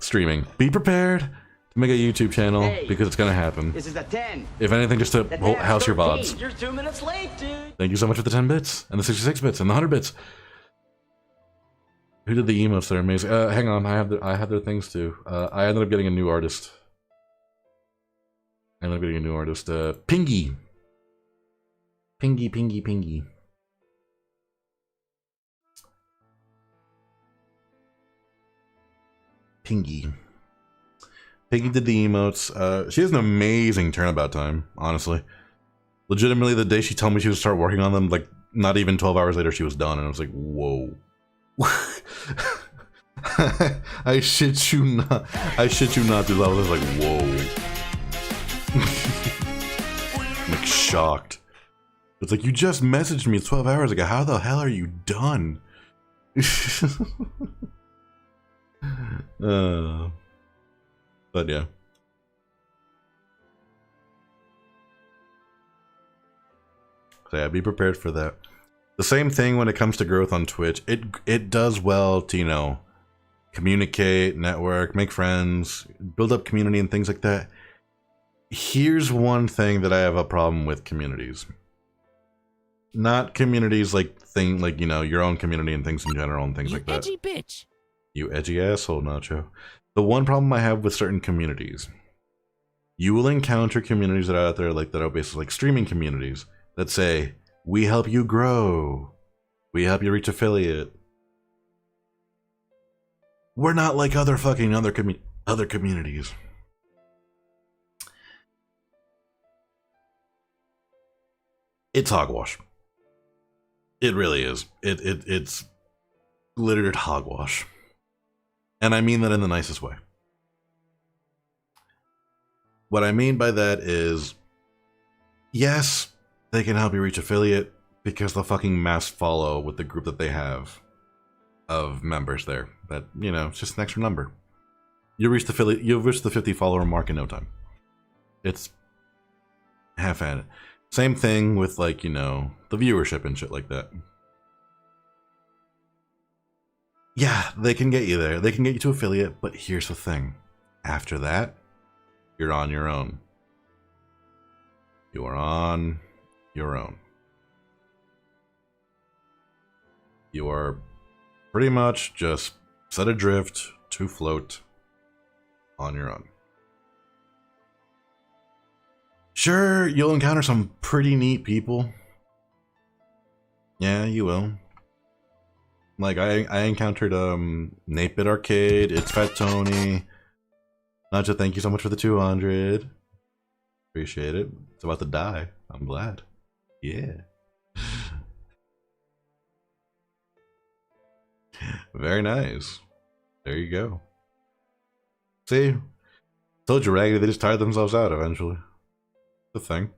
streaming. Be prepared to make a YouTube channel, Hey, because it's gonna happen. This is a 10. If anything, just to The house your 13. VODs. You're 2 minutes late, dude. Thank you so much for the 10 bits, and the 66 bits, and the 100 bits. Who did the emotes? They're amazing. Hang on, I have their things too. I ended up getting a new artist. Pingy. Pingy. Piggy did the emotes. She has an amazing turnabout time, honestly. Legitimately, the day she told me she would start working on them, like, not even 12 hours later, she was done, and I was like, whoa. I shit you not, dude. I was like, whoa. I'm like shocked. It's like, you just messaged me 12 hours ago. How the hell are you done? But yeah. So yeah, be prepared for that. The same thing when it comes to growth on Twitch. It does well to, you know, communicate, network, make friends, build up community and things like that. Here's one thing that I have a problem with communities. Not communities like you know, your own community and things in general and things You like that. edgy bitch. You edgy asshole, Nacho. The one problem I have with certain communities, you will encounter communities that are out there like that are basically like streaming communities that say, we help you grow, we help you reach affiliate. We're not like other communities. It's hogwash. It really is. It's glittered hogwash. And I mean that in the nicest way. What I mean by that is, yes, they can help you reach affiliate because they'll fucking mass follow with the group that they have of members there. That, you know, it's just an extra number. You'll reach the 50 follower mark in no time. It's half-handed. Same thing with, like, you know, the viewership and shit like that. Yeah, they can get you there. They can get you to affiliate, but here's the thing. After that, you're on your own. You are on your own. You are pretty much just set adrift to float on your own. Sure, you'll encounter some pretty neat people. Yeah, you will. Like, I encountered, 8-Bit Arcade, It's Fat Tony. Naja, thank you so much for the 200. Appreciate it. It's about to die. I'm glad. Yeah. Very nice. There you go. See? Told you, Raggedy, they just tired themselves out eventually. The thing.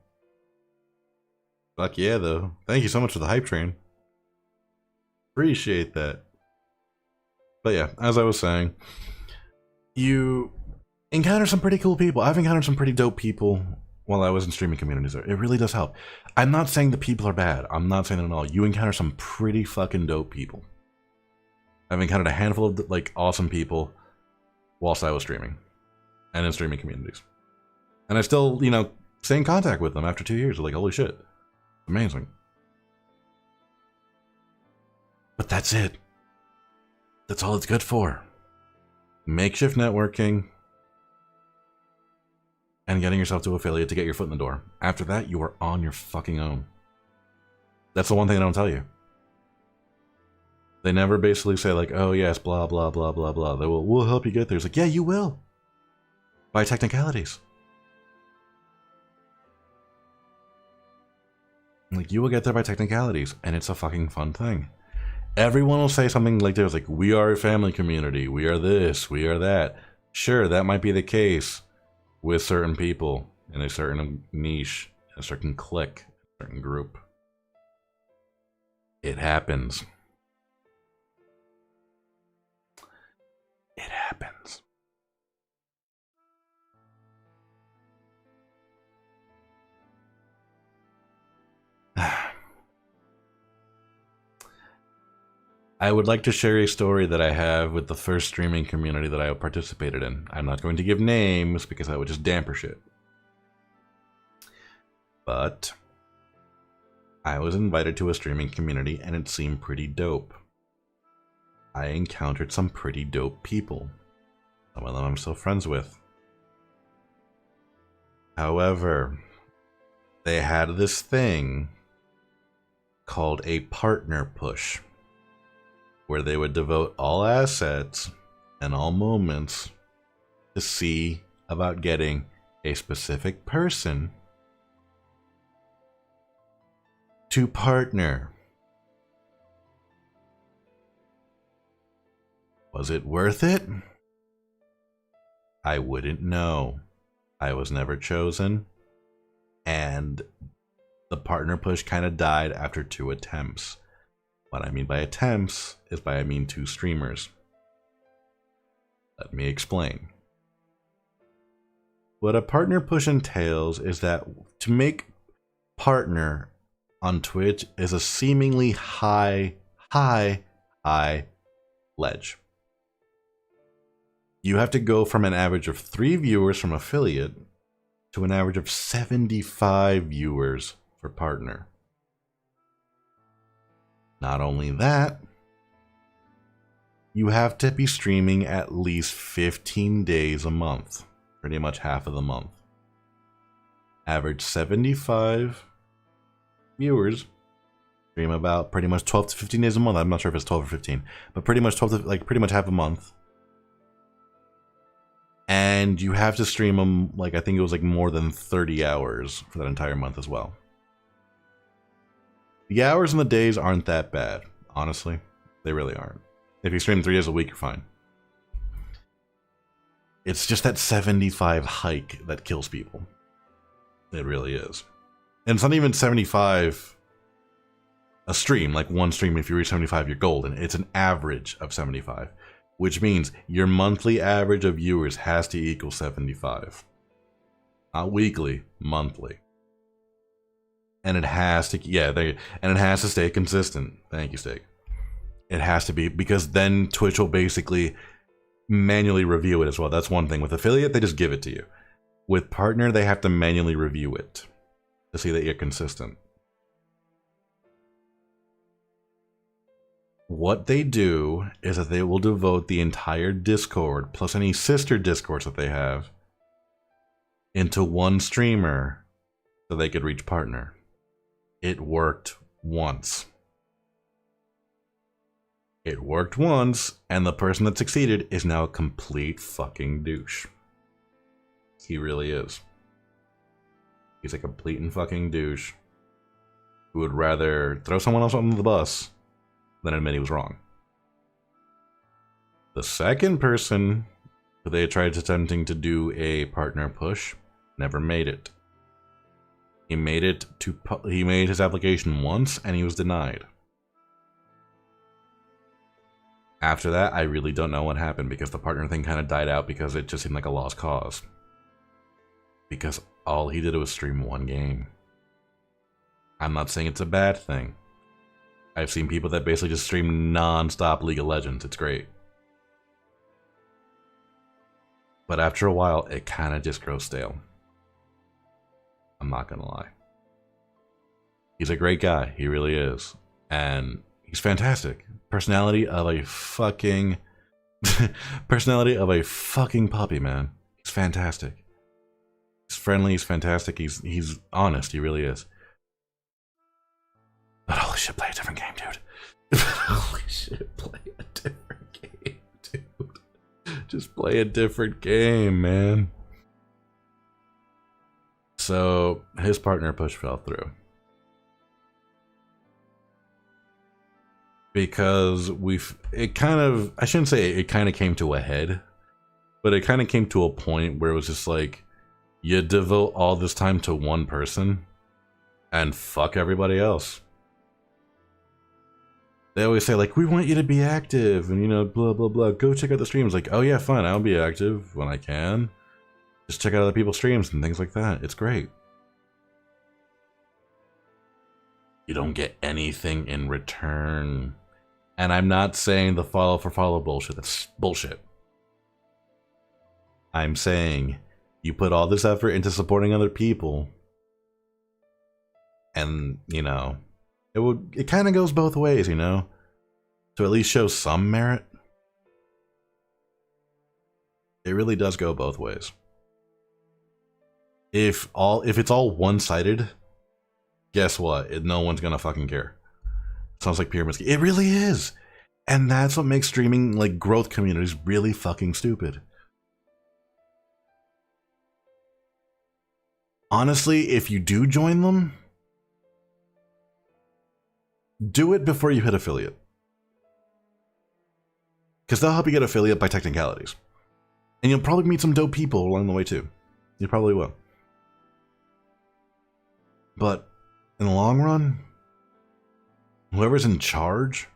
Fuck yeah, though. Thank you so much for the hype train. Appreciate that. But yeah, as I was saying, you encounter some pretty cool people. I've encountered some pretty dope people while I was in streaming communities. It really does help. I'm not saying the people are bad. I'm not saying that at all. You encounter some pretty fucking dope people. I've encountered a handful of like awesome people whilst I was streaming and in streaming communities. And I still, you know, stay in contact with them after 2 years. Like, holy shit. Amazing. But that's it. That's all it's good for. Makeshift networking and getting yourself to affiliate to get your foot in the door. After that, you are on your fucking own. That's the one thing I don't tell you. They never basically say like, oh yes, blah, blah, blah, blah, blah. They will, we'll help you get there. It's like, yeah, you will. By technicalities. Like, you will get there by technicalities, and it's a fucking fun thing. Everyone will say something like this, like, we are a family community, we are this, we are that. Sure, that might be the case with certain people in a certain niche, a certain clique, a certain group. It happens. It happens. I would like to share a story that I have with the first streaming community that I participated in. I'm not going to give names because that would just damper shit. But I was invited to a streaming community and it seemed pretty dope. I encountered some pretty dope people. Some of them I'm still friends with. However, they had this thing called a partner push, where they would devote all assets and all moments to see about getting a specific person to partner. Was it worth it? I wouldn't know. I was never chosen, and the partner push kind of died after 2 attempts. What I mean by attempts is by I mean 2 streamers. Let me explain. What a partner push entails is that to make partner on Twitch is a seemingly high ledge. You have to go from an average of 3 viewers from affiliate to an average of 75 viewers for partner. Not only that, you have to be streaming at least 15 days a month, pretty much half of the month. Average 75 viewers stream about pretty much 12 to 15 days a month. I'm not sure if it's 12 or 15, but pretty much 12 to, like, pretty much half a month. And you have to stream them, like, I think it was like more than 30 hours for that entire month as well. The hours and the days aren't that bad, honestly. They really aren't. If you stream 3 days a week, you're fine. It's just that 75 hike that kills people. It really is. And it's not even 75 a stream, like one stream. If you reach 75, you're golden. It's an average of 75, which means your monthly average of viewers has to equal 75. Not weekly, monthly. And it has to, and it has to stay consistent. Thank you, Steak. It has to be, because then Twitch will basically manually review it as well. That's one thing. With affiliate, they just give it to you. With partner, they have to manually review it to see that you're consistent. What they do is that they will devote the entire Discord, plus any sister Discords that they have, into one streamer so they could reach partner. It worked once. It worked once, and the person that succeeded is now a complete fucking douche. He really is. He's a complete and fucking douche who would rather throw someone else under the bus than admit he was wrong. The second person who they tried attempting to do a partner push never made it. He made his application once and he was denied. After that, I really don't know what happened because the partner thing kind of died out because it just seemed like a lost cause. Because all he did was stream one game. I'm not saying it's a bad thing. I've seen people that basically just stream non-stop League of Legends. It's great. But after a while, it kind of just grows stale. I'm not gonna lie. He's a great guy. He really is. And he's fantastic. Personality of a fucking puppy, man. He's fantastic. He's friendly, he's fantastic, he's honest, he really is. But holy shit, play a different game, dude. Holy shit, play a different game, dude. Just play a different game, man. So, his partner push fell through. Because I shouldn't say it kind of came to a head, but it kind of came to a point where it was just like, you devote all this time to one person and fuck everybody else. They always say, like, we want you to be active and, you know, blah, blah, blah. Go check out the streams. Like, oh yeah, fine, I'll be active when I can. Just check out other people's streams and things like that. It's great. You don't get anything in return. And I'm not saying the follow for follow bullshit. That's bullshit. I'm saying you put all this effort into supporting other people, and, you know, it kind of goes both ways, you know, to at least show some merit. It really does go both ways. If it's all one-sided, guess what? No one's gonna fucking care. Sounds like pyramid scheme. It really is, and that's what makes streaming, like, growth communities really fucking stupid. Honestly, if you do join them, do it before you hit affiliate. Because they'll help you get affiliate by technicalities. And you'll probably meet some dope people along the way too. You probably will. But in the long run, whoever's in charge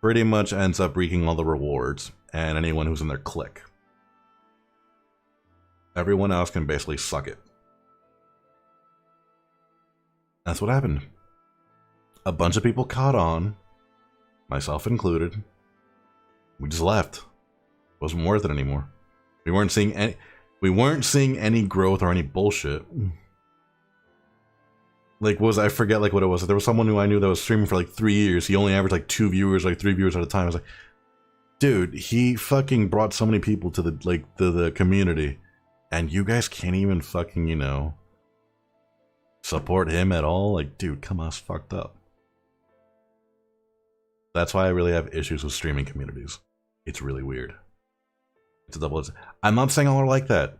pretty much ends up reaping all the rewards, and anyone who's in their clique. Everyone else can basically suck it. That's what happened. A bunch of people caught on, myself included. We just left. It wasn't worth it anymore. We weren't seeing any growth or any bullshit. Like, I forget like what it was. There was someone who I knew that was streaming for like 3 years. He only averaged like 2 viewers, like 3 viewers at a time. I was like, dude, he fucking brought so many people to the community. And you guys can't even fucking, you know, support him at all? Like, dude, come on, it's fucked up. That's why I really have issues with streaming communities. It's really weird. It's a double. I'm not saying all are like that.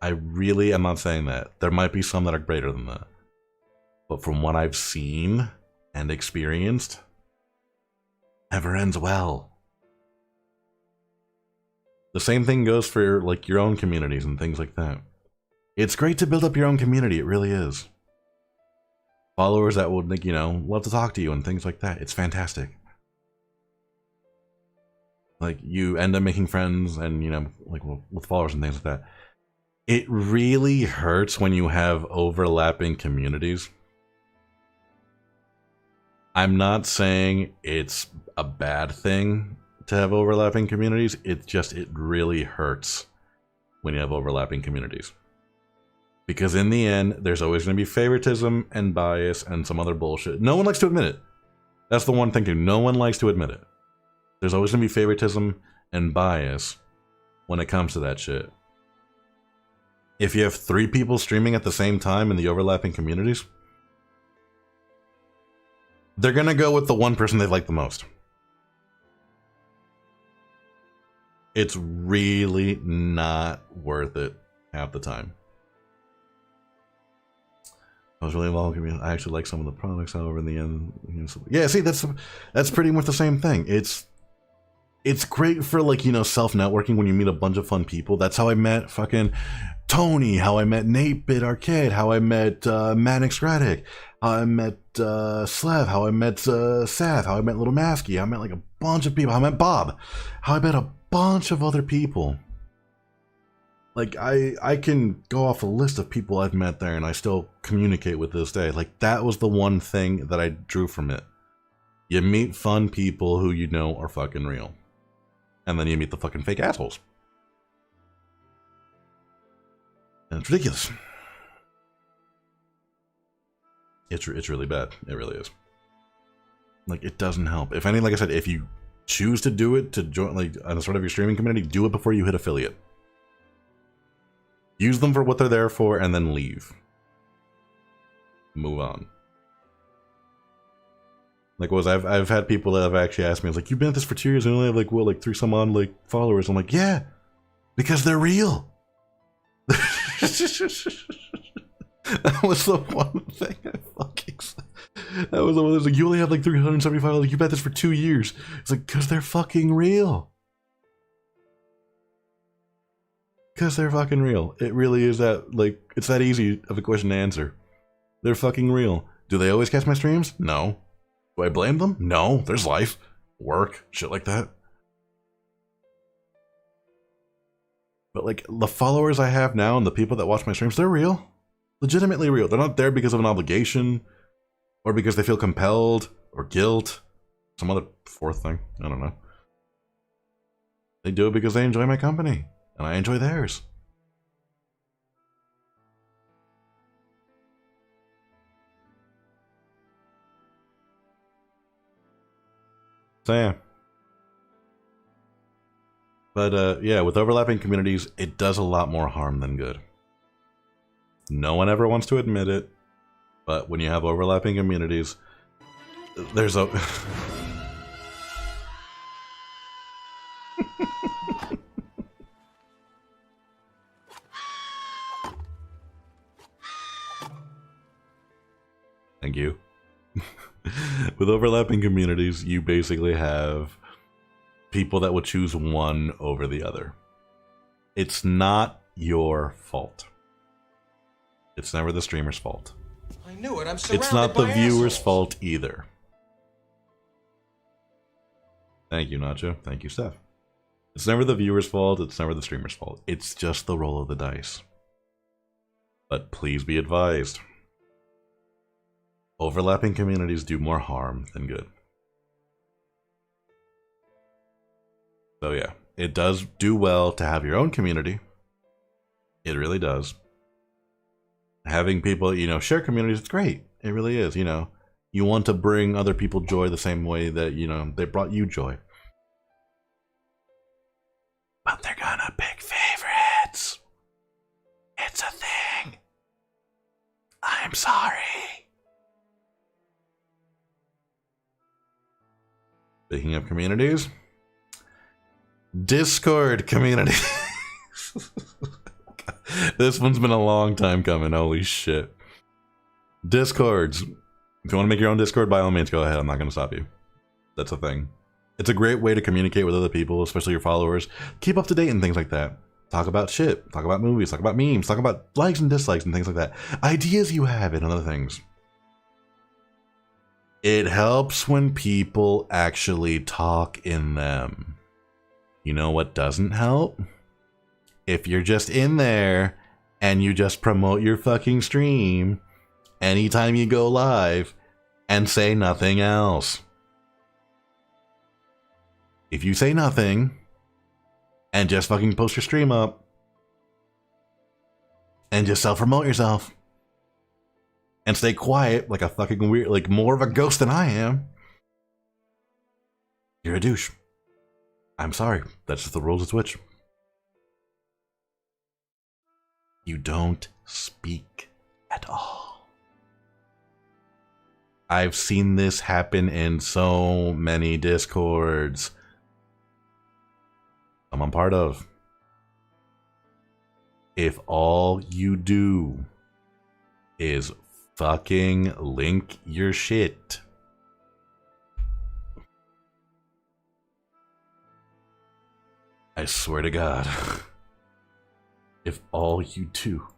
I really am not saying that. There might be some that are greater than that. But from what I've seen and experienced, never ends well. The same thing goes for, like, your own communities and things like that. It's great to build up your own community, it really is. Followers that would, like, you know, love to talk to you and things like that. It's fantastic. Like, you end up making friends and, you know, like, with followers and things like that. It really hurts when you have overlapping communities. I'm not saying it's a bad thing to have overlapping communities. It really hurts when you have overlapping communities. Because in the end, there's always going to be favoritism and bias and some other bullshit. No one likes to admit it. That's the one thing too. No one likes to admit it. There's always gonna be favoritism and bias when it comes to that shit. If you have 3 people streaming at the same time in the overlapping communities, they're gonna go with the one person they like the most. It's really not worth it half the time. I was really involved. I actually like some of the products, however, in the end, yeah. See, that's pretty much the same thing. It's great for, like, you know, self-networking when you meet a bunch of fun people. That's how I met fucking Tony, how I met 8-Bit Arcade, how I met Manix Radic, how I met Slev, how I met Sath, how I met Little Masky, how I met like a bunch of people, how I met Bob, how I met a bunch of other people. Like, I can go off a list of people I've met there and I still communicate with this day. Like, that was the one thing that I drew from it. You meet fun people who you know are fucking real. And then you meet the fucking fake assholes. And it's ridiculous. It's really bad. It really is. Like, it doesn't help. If any, like I said, if you choose to do it to join, like, on a sort of your streaming community, do it before you hit affiliate. Use them for what they're there for, and then leave. Move on. Like, I've had people that have actually asked me, I was like, you've been at this for 2 years and only have, like, what, like 3 some odd, like, followers. I'm like, yeah, because they're real. That was the one thing I fucking said. That was the one that was like, you only have like 375, like, you've been at this for 2 years. It's like, because they're fucking real. Because they're fucking real. It really is that, like, it's that easy of a question to answer. They're fucking real. Do they always catch my streams? No. Do I blame them? No. There's life. Work. Shit like that. But, like, the followers I have now and the people that watch my streams, they're real. Legitimately real. They're not there because of an obligation, or because they feel compelled, or guilt. Some other fourth thing. I don't know. They do it because they enjoy my company. And I enjoy theirs. So yeah. But yeah, with overlapping communities, it does a lot more harm than good. No one ever wants to admit it, but when you have overlapping communities, there's a... Thank you. With overlapping communities, you basically have people that will choose one over the other. It's not your fault. It's never the streamer's fault. I knew it. I'm surrounded It's not the by viewer's assholes. fault either. Thank you, Nacho. Thank you, Steph. It's never the viewer's fault. It's never the streamer's fault. It's just the roll of the dice. But please be advised. Overlapping communities do more harm than good. So yeah, it does do well to have your own community. It really does. Having people, you know, share communities, it's great. It really is, you know. You want to bring other people joy the same way that, you know, they brought you joy. But they're gonna pick favorites. It's a thing. I'm sorry. Speaking of communities, Discord community. This one's been a long time coming. Holy shit. Discords. If you want to make your own Discord, by all means, go ahead. I'm not going to stop you. That's a thing. It's a great way to communicate with other people, especially your followers. Keep up to date and things like that. Talk about shit. Talk about movies. Talk about memes. Talk about likes and dislikes and things like that. Ideas you have and other things. It helps when people actually talk in them. You know what doesn't help? If you're just in there and you just promote your fucking stream anytime you go live and say nothing else. If you say nothing and just fucking post your stream up and just self-promote yourself and stay quiet like a fucking weird, like more of a ghost than I am, you're a douche. I'm sorry. That's just the rules of Twitch. You don't speak at all. I've seen this happen in so many Discords I'm part of. If all you do is fucking link your shit, I swear to God, if all you do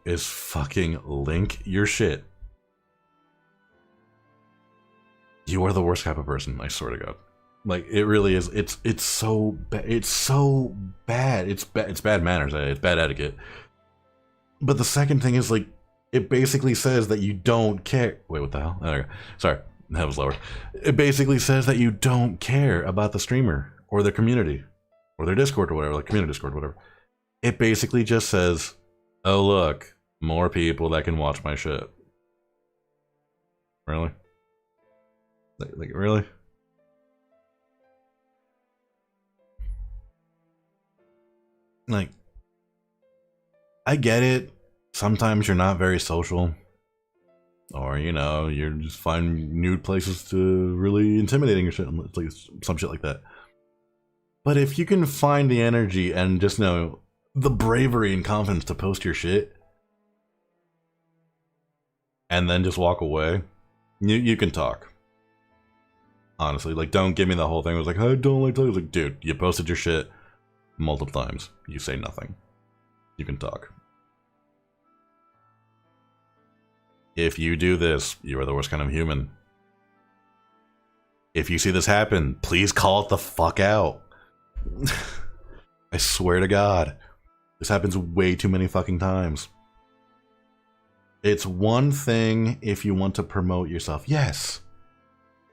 is fucking link your shit, you are the worst type of person, I swear to God. Like, it really is. It's so bad. It's so bad. It's bad manners. It's bad etiquette. But the second thing is, like, it basically says that you don't care. Wait, what the hell? There we go. Sorry, that was lower. It basically says that you don't care about the streamer or their community or their Discord or whatever, like community Discord, whatever. It basically just says, oh, look, more people that can watch my shit. Really? Like really? Like, I get it. Sometimes you're not very social. Or, you know, you're just finding new places to really intimidating or shit, like some shit like that. But if you can find the energy and just know the bravery and confidence to post your shit and then just walk away, you can talk. Honestly, like, don't give me the whole thing. It was like, I don't like talking. Like, dude, you posted your shit multiple times. You say nothing. You can talk. If you do this, you are the worst kind of human. If you see this happen, please call it the fuck out. I swear to God. This happens way too many fucking times. It's one thing if you want to promote yourself. Yes.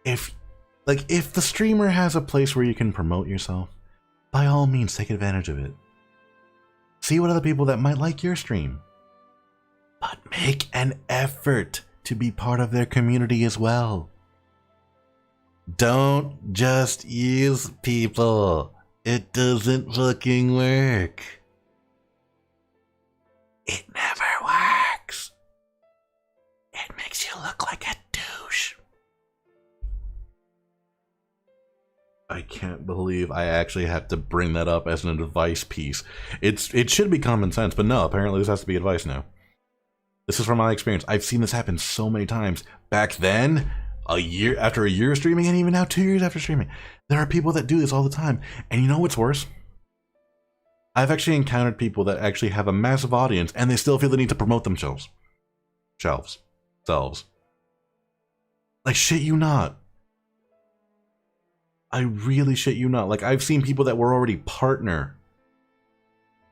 If the streamer has a place where you can promote yourself, by all means, take advantage of it. See what other people that might like your stream. But make an effort to be part of their community as well. Don't just use people. It doesn't fucking work. It never works. It makes you look like a douche. I can't believe I actually had to bring that up as an advice piece. It should be common sense, but no, apparently this has to be advice now. This is from my experience. I've seen this happen so many times. Back then, after a year of streaming, and even now 2 years after streaming, there are people that do this all the time. And you know what's worse? I've actually encountered people that actually have a massive audience and they still feel the need to promote themselves. Selves. Like, shit you not. I really shit you not. Like, I've seen people that were already partner.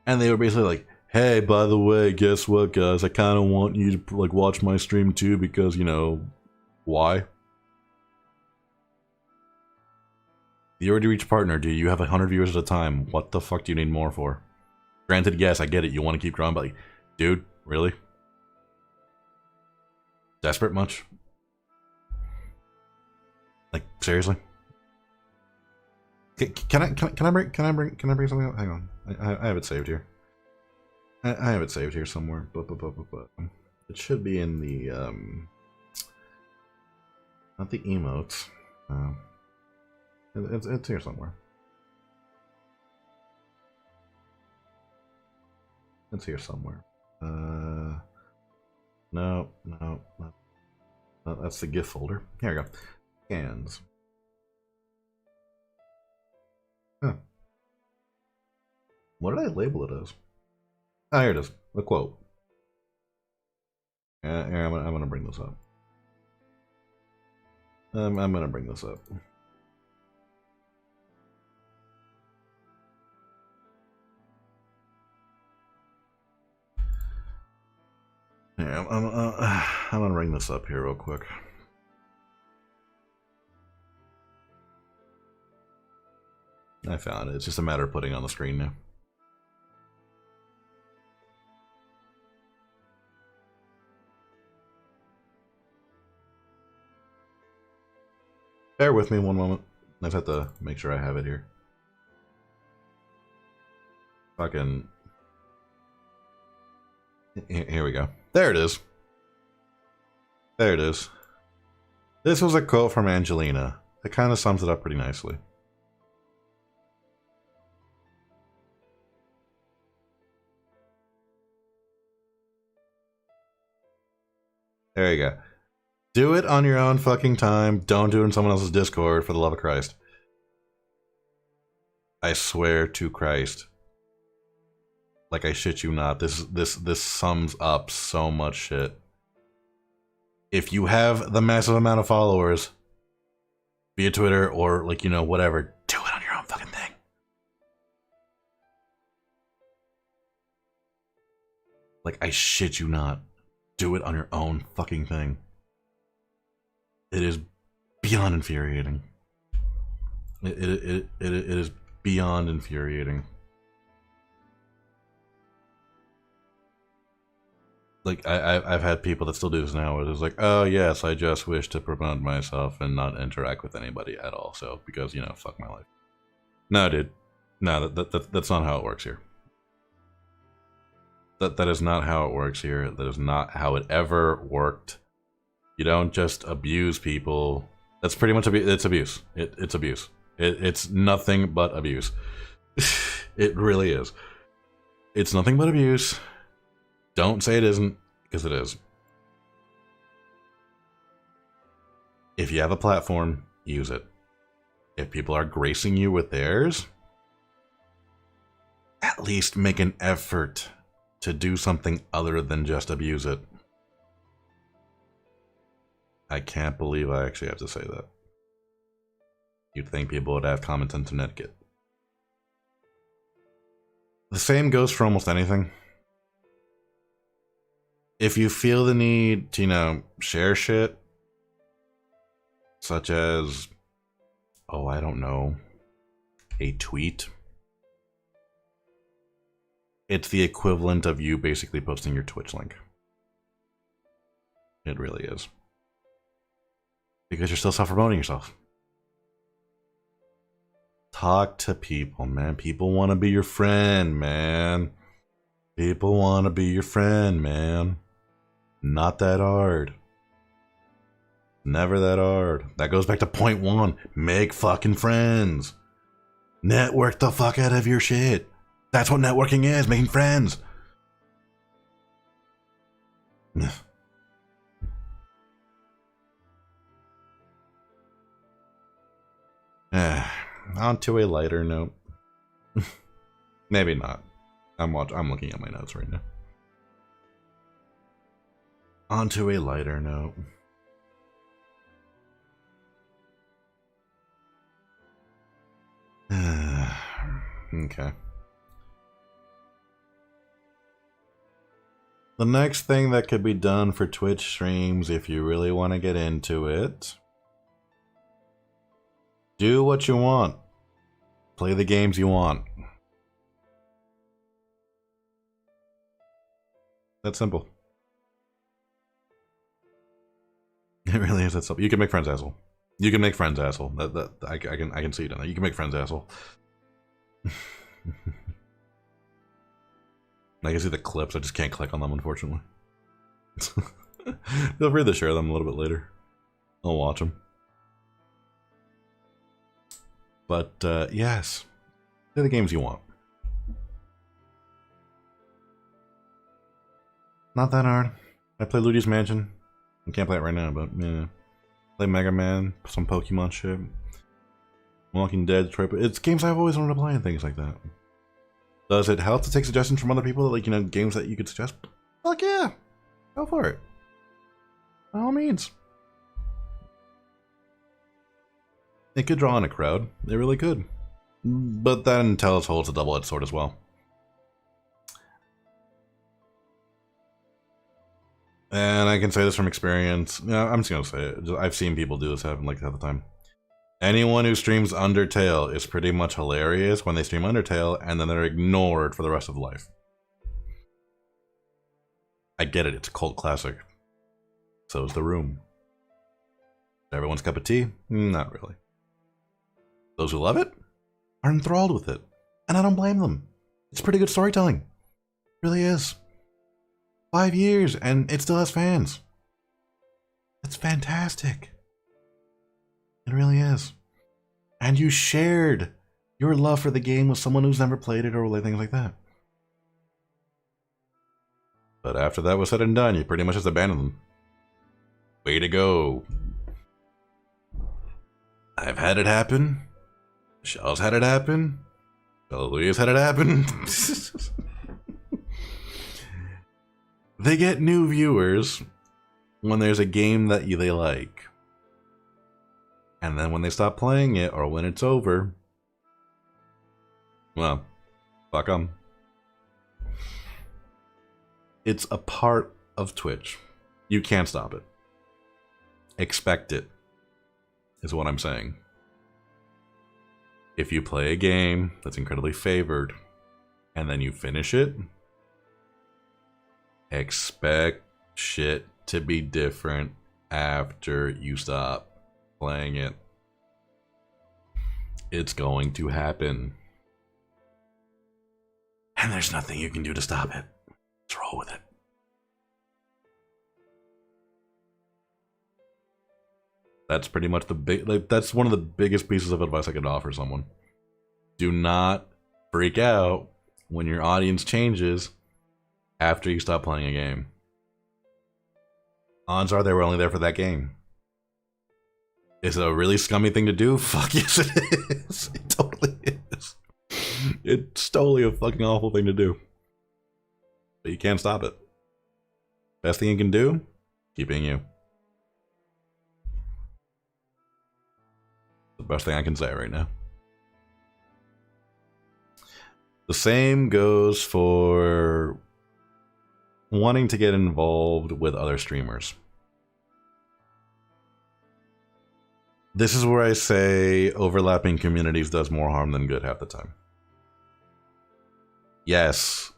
And they were basically like, hey, by the way, guess what, guys? I kind of want you to, like, watch my stream too because, you know, why? You already reached partner, dude. You have 100 viewers at a time. What the fuck do you need more for? Granted, yes, I get it. You want to keep growing, but, like, dude, really? Desperate much? Like, seriously? Can I bring something up? Hang on. I have it saved here. I have it saved here somewhere, but it should be in the not the emotes. It's here somewhere. It's here somewhere. No, that's the GIF folder. Here we go. Scans. Huh. What did I label it as? Ah, here it is. The quote. Here, I'm gonna bring this up. I'm gonna bring this up. Yeah, I'm gonna bring this up here real quick. I found it. It's just a matter of putting it on the screen now. Bear with me one moment. I just have to make sure I have it here. Fucking... Here we go. There it is. There it is. This was a quote from Angelina. It kind of sums it up pretty nicely. There you go. Do it on your own fucking time. Don't do it in someone else's Discord, for the love of Christ. I swear to Christ. Like, I shit you not. This sums up so much shit. If you have the massive amount of followers via Twitter or, like, you know, whatever, do it on your own fucking thing. Like, I shit you not. Do it on your own fucking thing. It is beyond infuriating. It is beyond infuriating. Like, I've had people that still do this now. It's like, oh yes, I just wish to promote myself and not interact with anybody at all. So, because, you know, fuck my life. No, dude. No, that's not how it works here. That is not how it works here. That is not how it ever worked. You don't just abuse people. That's pretty much it's abuse. It's abuse. It's nothing but abuse. It really is. It's nothing but abuse. Don't say it isn't, because it is. If you have a platform, use it. If people are gracing you with theirs, at least make an effort to do something other than just abuse it. I can't believe I actually have to say that. You'd think people would have common sense and etiquette. The same goes for almost anything. If you feel the need to, you know, share shit, such as, oh, I don't know, a tweet, it's the equivalent of you basically posting your Twitch link. It really is. Because you're still self-promoting yourself. Talk to people, man. People want to be your friend, man. People want to be your friend, man. Not that hard. Never that hard. That goes back to point one. Make fucking friends. Network the fuck out of your shit. That's what networking is, making friends. On to a lighter note. Maybe not. I'm looking at my notes right now. On to a lighter note. Okay. The next thing that could be done for Twitch streams, if you really want to get into it, do what you want. Play the games you want. That's simple. It really is that simple. You can make friends, asshole. You can make friends, asshole. I can see you doing that. You can make friends, asshole. I can see the clips. I just can't click on them, unfortunately. Feel free to share them a little bit later. I'll watch them. But yes, play the games you want. Not that hard. I play Luigi's Mansion. I can't play it right now, but yeah. Play Mega Man, some Pokemon shit. Walking Dead, Detroit. It's games I've always wanted to play and things like that. Does it help to take suggestions from other people? Like, you know, games that you could suggest? Fuck yeah! Go for it. By all means. It could draw in a crowd. It really could. But then tell us it's a double-edged sword as well. And I can say this from experience. Yeah, I'm just gonna say it. I've seen people do this happen like that all the time. Anyone who streams Undertale is pretty much hilarious when they stream Undertale, and then they're ignored for the rest of life. I get it, it's a cult classic. So is The Room. Everyone's cup of tea? Not really. Those who love it are enthralled with it, and I don't blame them. It's pretty good storytelling. It really is. 5 years, and it still has fans. That's fantastic. It really is. And you shared your love for the game with someone who's never played it or things like that. But after that was said and done, you pretty much just abandoned them. Way to go. I've had it happen. Michelle's had it happen. Louisa's had it happen. They get new viewers when there's a game that they like. And then when they stop playing it or when it's over, well, fuck them. It's a part of Twitch. You can't stop it. Expect it, is what I'm saying. If you play a game that's incredibly favored, and then you finish it, expect shit to be different after you stop playing it. It's going to happen. And there's nothing you can do to stop it. Let's roll with it. That's pretty much that's one of the biggest pieces of advice I could offer someone. Do not freak out when your audience changes after you stop playing a game. Odds are they were only there for that game. Is it a really scummy thing to do? Fuck yes it is. It totally is. It's totally a fucking awful thing to do. But you can't stop it. Best thing you can do, keep being you. The best thing I can say right now. The same goes for wanting to get involved with other streamers. This is where I say overlapping communities does more harm than good half the time. Yes,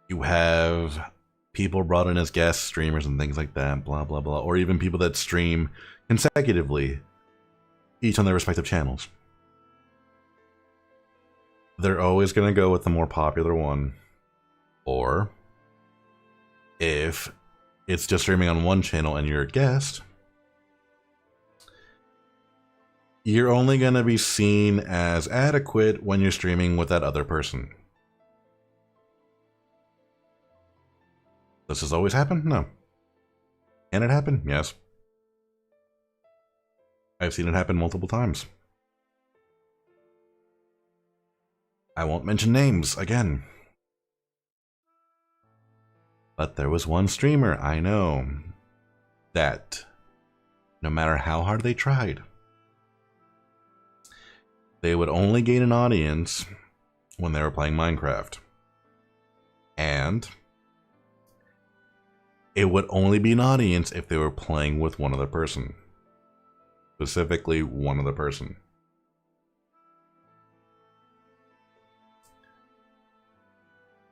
you have people brought in as guest streamers and things like that, blah, blah, blah, or even people that stream consecutively, each on their respective channels. They're always going to go with the more popular one. Or, if it's just streaming on one channel and you're a guest, you're only going to be seen as adequate when you're streaming with that other person. Does this always happen? No. Can it happen? Yes. I've seen it happen multiple times. I won't mention names again. But there was one streamer I know that, no matter how hard they tried, they would only gain an audience when they were playing Minecraft. And it would only be an audience if they were playing with one other person. Specifically, one other person.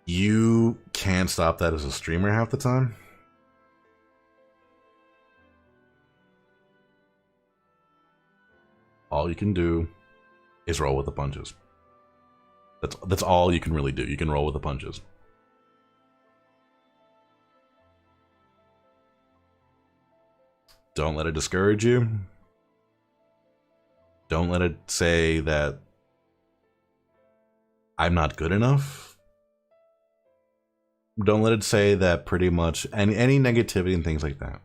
You can't stop that as a streamer half the time. All you can do is roll with the punches. That's all you can really do. You can roll with the punches. Don't let it discourage you. Don't let it say that I'm not good enough. Don't let it say that pretty much any negativity and things like that.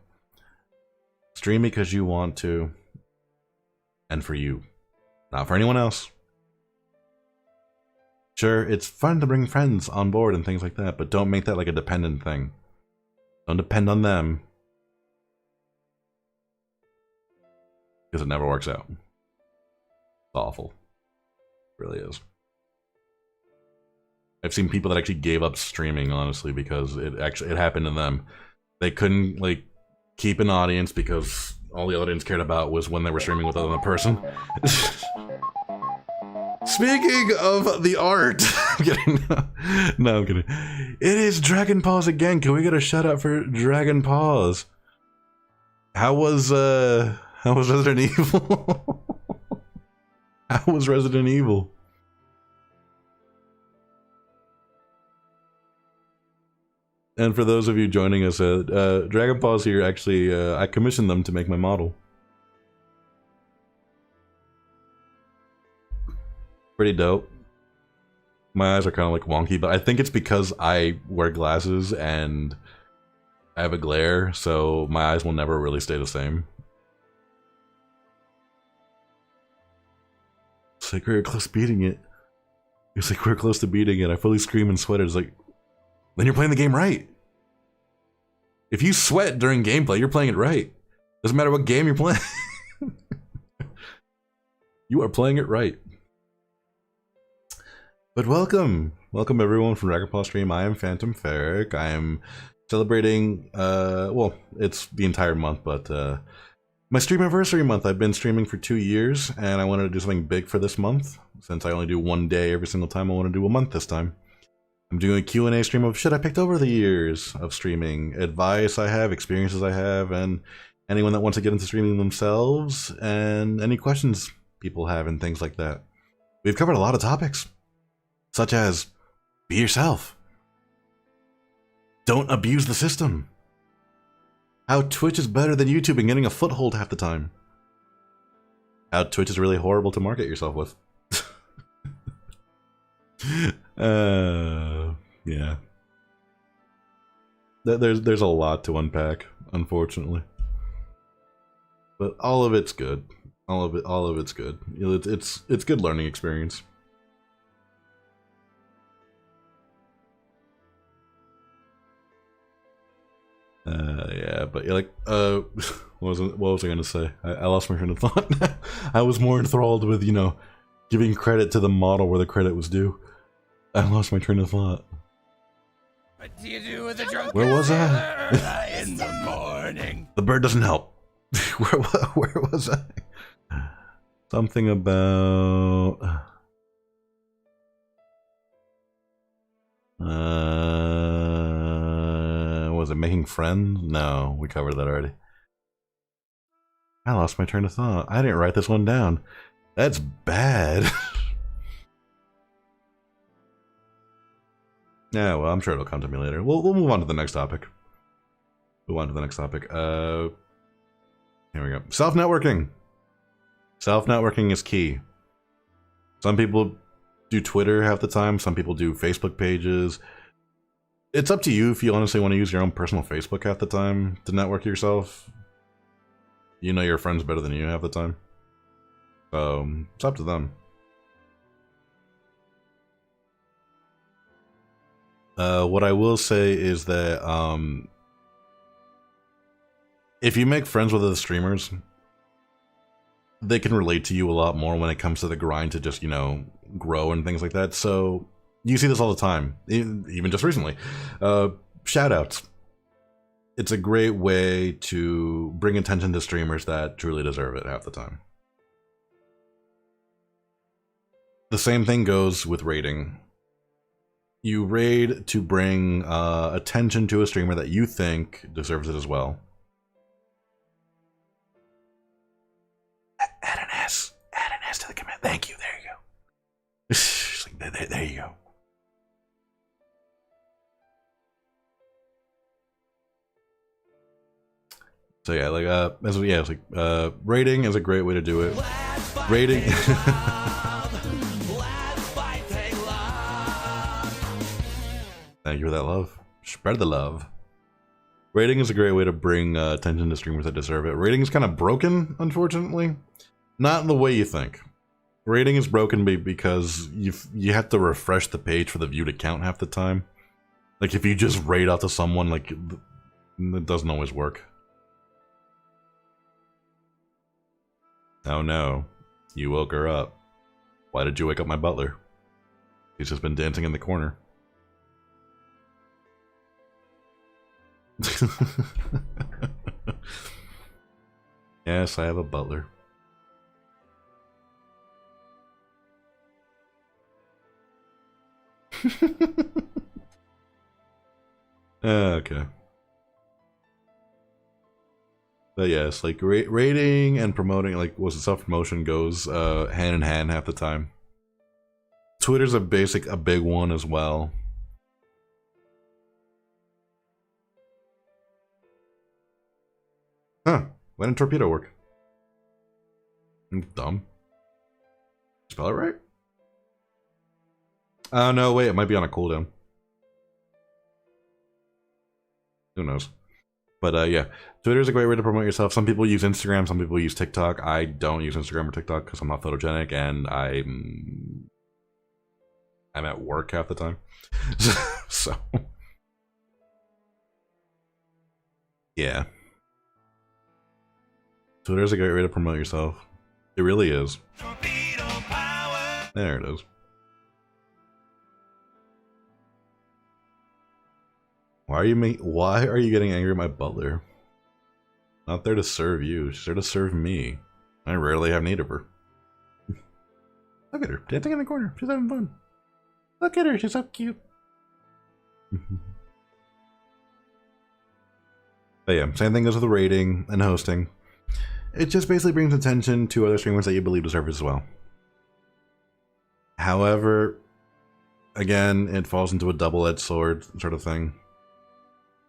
Stream because you want to, and for you, not for anyone else. Sure, it's fun to bring friends on board and things like that, but don't make that like a dependent thing. Don't depend on them, because it never works out. It's awful. It really is. I've seen people that actually gave up streaming, honestly, because it happened to them. They couldn't like keep an audience because all the audience cared about was when they were streaming with another person. Speaking of the art, I'm kidding. No, I'm kidding. It is Dragon Pause again. Can we get a shout out for Dragon Pause? How was How was Resident Evil? How was Resident Evil? And for those of you joining us, Dragon Pause here, actually, I commissioned them to make my model. Pretty dope. My eyes are kind of like wonky, but I think it's because I wear glasses and I have a glare, so my eyes will never really stay the same. It's like we're close to beating it. It's like we're close to beating it. I fully scream and sweat. It's like, then you're playing the game right. If you sweat during gameplay, you're playing it right. Doesn't matter what game you're playing. You are playing it right. But welcome. Welcome everyone from Dragon Ball Stream. I am Phantom Ferric. I am celebrating, well, it's the entire month, but my Streamaversary Month. I've been streaming for 2 years, and I wanted to do something big for this month. Since I only do one day every single time, I want to do a month this time. I'm doing a Q&A stream of shit I picked over the years of streaming, advice I have, experiences I have, and anyone that wants to get into streaming themselves, and any questions people have and things like that. We've covered a lot of topics, such as be yourself, don't abuse the system, how Twitch is better than YouTube and getting a foothold half the time, how Twitch is really horrible to market yourself with. Yeah. There's a lot to unpack, unfortunately. But all of it's good. All of it's good. It's good learning experience. Yeah, but like, what was I gonna say? I lost my train of thought. I was more enthralled with, you know, giving credit to the model where the credit was due. I lost my train of thought. What do you do with a drunk? Where was I? In the morning. The bird doesn't help. Where was I? Something about... was it making friends? No, we covered that already. I lost my train of thought. I didn't write this one down. That's bad. Yeah, well, I'm sure it'll come to me later. We'll move on to the next topic. Move on to the next topic. Here we go. Self-networking. Self-networking is key. Some people do Twitter half the time. Some people do Facebook pages. It's up to you if you honestly want to use your own personal Facebook half the time to network yourself. You know your friends better than you half the time. So, it's up to them. What I will say is that if you make friends with other streamers, they can relate to you a lot more when it comes to the grind to just, you know, grow and things like that. So you see this all the time, even just recently. Shoutouts. It's a great way to bring attention to streamers that truly deserve it half the time. The same thing goes with raiding. You raid to bring attention to a streamer that you think deserves it as well. Add an S to the command. Thank you. There you go. There you go. So yeah, like raiding is a great way to do it. Raiding. Thank you for that love. Spread the love. Rating is a great way to bring attention to streamers that deserve it. Rating is kind of broken, unfortunately. Not in the way you think. Rating is broken because you have to refresh the page for the view to count half the time. Like if you just raid out to someone, like it doesn't always work. Oh no, you woke her up. Why did you wake up my butler? He's just been dancing in the corner. Yes, I have a butler. Okay. But yes, like rating and promoting, like was self promotion goes hand in hand half the time. Twitter's a big one as well. Huh? Why didn't torpedo work? I'm dumb. Spell it right? Oh no, wait, it might be on a cooldown. Who knows? But yeah, Twitter is a great way to promote yourself. Some people use Instagram, some people use TikTok. I don't use Instagram or TikTok because I'm not photogenic and I'm at work half the time. So yeah, Twitter is a great way to promote yourself. It really is. There it is. Why are you getting angry at my butler? Not there to serve you. She's there to serve me. I rarely have need of her. Look at her, dancing in the corner. She's having fun. Look at her, she's so cute. But yeah, same thing goes with the rating and hosting. It just basically brings attention to other streamers that you believe deserve it as well. However, again, it falls into a double-edged sword sort of thing.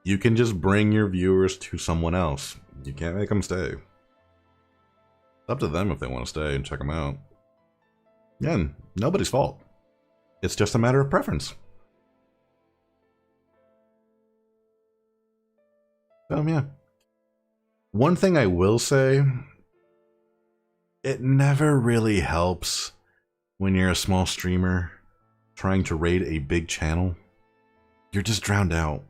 You can just bring your viewers to someone else. You can't make them stay. It's up to them if they want to stay and check them out. Again, nobody's fault. It's just a matter of preference. Yeah. One thing I will say, it never really helps when you're a small streamer trying to raid a big channel. You're just drowned out.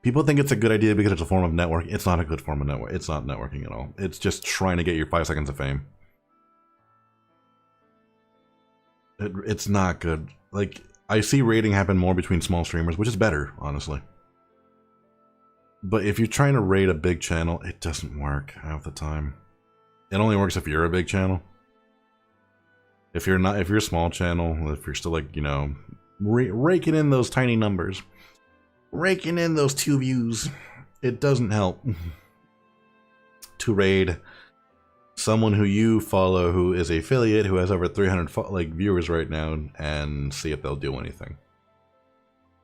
People think it's a good idea because it's a form of networking. It's not a good form of network. It's not networking at all. It's just trying to get your 5 seconds of fame. It's not good. Like, I see raiding happen more between small streamers, which is better, honestly. But if you're trying to raid a big channel, it doesn't work half the time. It only works if you're a big channel. If you're a small channel, if you're still like, you know, raking in those tiny numbers, raking in those 2 views, it doesn't help to raid someone who you follow who is a affiliate who has over 300 like viewers right now and see if they'll do anything.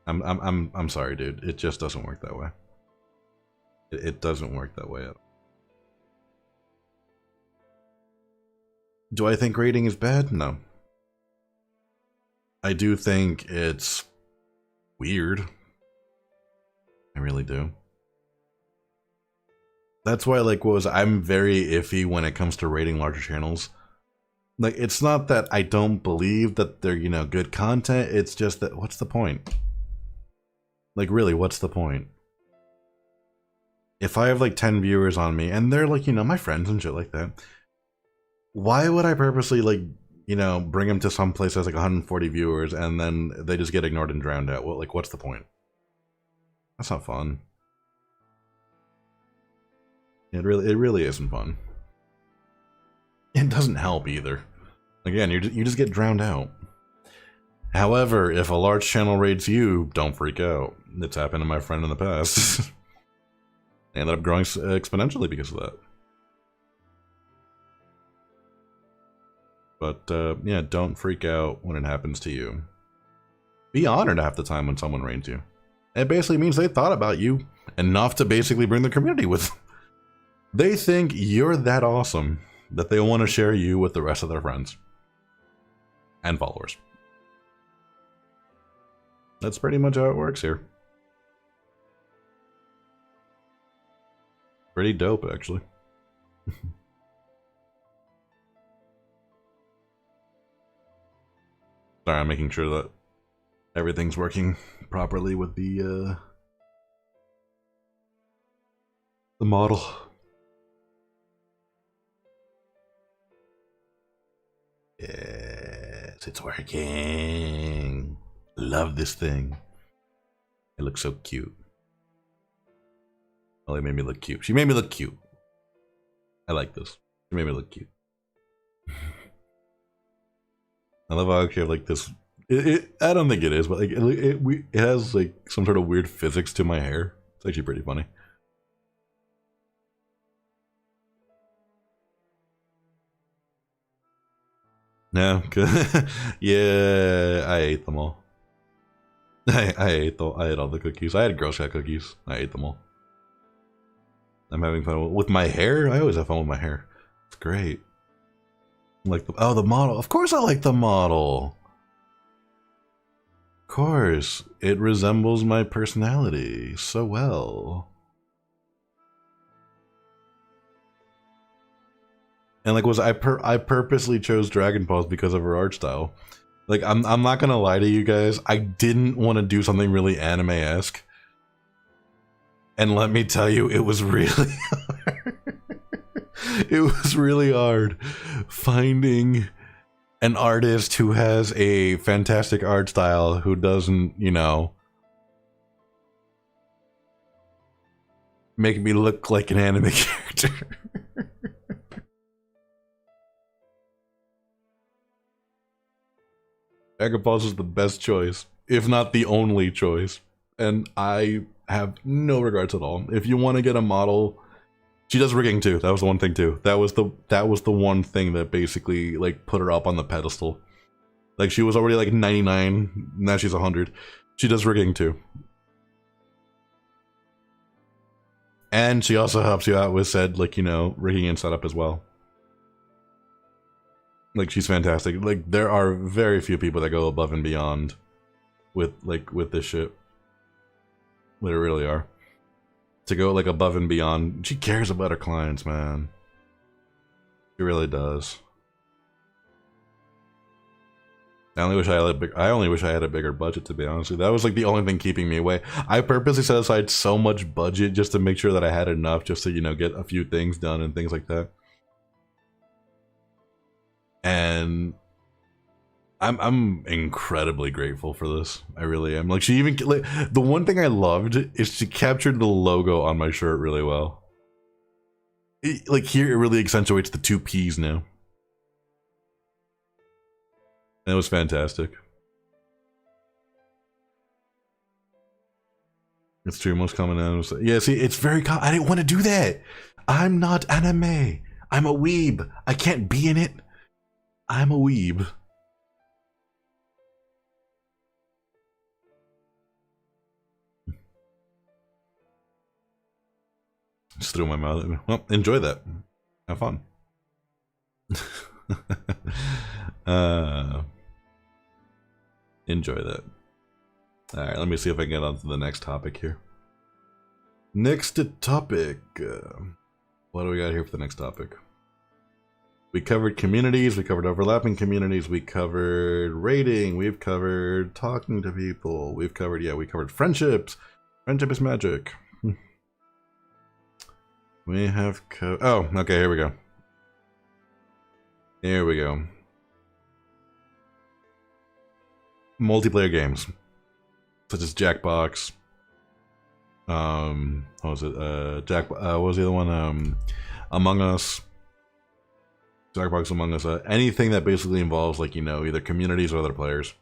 I'm sorry, dude. It just doesn't work that way. It doesn't work that way at all. Do I think raiding is bad? No. I do think it's weird. I really do. That's why, like, I'm very iffy when it comes to rating larger channels. Like, it's not that I don't believe that they're, you know, good content. It's just that, what's the point? Like, really, what's the point? If I have, like, 10 viewers on me, and they're, like, you know, my friends and shit like that, why would I purposely, like, you know, bring them to some place that's, like, 140 viewers, and then they just get ignored and drowned out? Well, like, what's the point? That's not fun. It really isn't fun. It doesn't help either. Again, you just get drowned out. However, if a large channel raids you, don't freak out. It's happened to my friend in the past. They ended up growing exponentially because of that. But yeah, don't freak out when it happens to you. Be honored half the time when someone raids you. It basically means they thought about you enough to basically bring the community with them. They think you're that awesome that they want to share you with the rest of their friends and followers. That's pretty much how it works here. Pretty dope, actually. Sorry, I'm making sure that everything's working properly with the model. Yes, it's working. Love this thing. It looks so cute. Well, it made me look cute. She made me look cute. I like this. She made me look cute. I love how I actually have like this. I don't think it is, but like it has like some sort of weird physics to my hair. It's actually pretty funny. No, good. Yeah, I ate them all. I ate all the cookies. I had Girl Scout cookies. I ate them all. I'm having fun with my hair. I always have fun with my hair. It's great. Like the model. Of course I like the model. Of course. It resembles my personality so well. And like I purposely chose Dragon Balls because of her art style. Like I'm not gonna lie to you guys, I didn't want to do something really anime-esque. And let me tell you, it was really hard. It was really hard finding an artist who has a fantastic art style who doesn't, you know, make me look like an anime character. Dragon Balls is the best choice, if not the only choice, and I have no regrets at all. If you want to get a model, she does rigging too. That was the one thing too. That was the one thing that basically like put her up on the pedestal. Like she was already like 99, now she's 100. She does rigging too, and she also helps you out with said like, you know, rigging and setup as well. Like she's fantastic. Like there are very few people that go above and beyond with this shit. There really are. To go like above and beyond. She cares about her clients, man. She really does. I only wish I had a bigger budget, to be honest with you. That was like the only thing keeping me away. I purposely set aside so much budget just to make sure that I had enough just to, you know, get a few things done and things like that. And I'm incredibly grateful for this. I really am. Like she even like, the one thing I loved is she captured the logo on my shirt really well. Like here it really accentuates the two P's now. And it was fantastic. It's true, most common anime. Yeah, see, it's very I didn't want to do that. I'm not anime. I'm a weeb. I can't be in it. I'm a weeb. Just threw my mouth at me. Well, enjoy that. Have fun. Enjoy that. Alright, let me see if I can get on to the next topic here. Next topic. What do we got here for the next topic? We covered communities, we covered overlapping communities, we covered rating, we've covered talking to people, we've covered, yeah, we covered friendships. Friendship is magic. We have oh, okay, here we go. Here we go. Multiplayer games. Such as Jackbox. What was it? What was the other one? Among Us. Jackbox, Among Us. Anything that basically involves, like, you know, either communities or other players.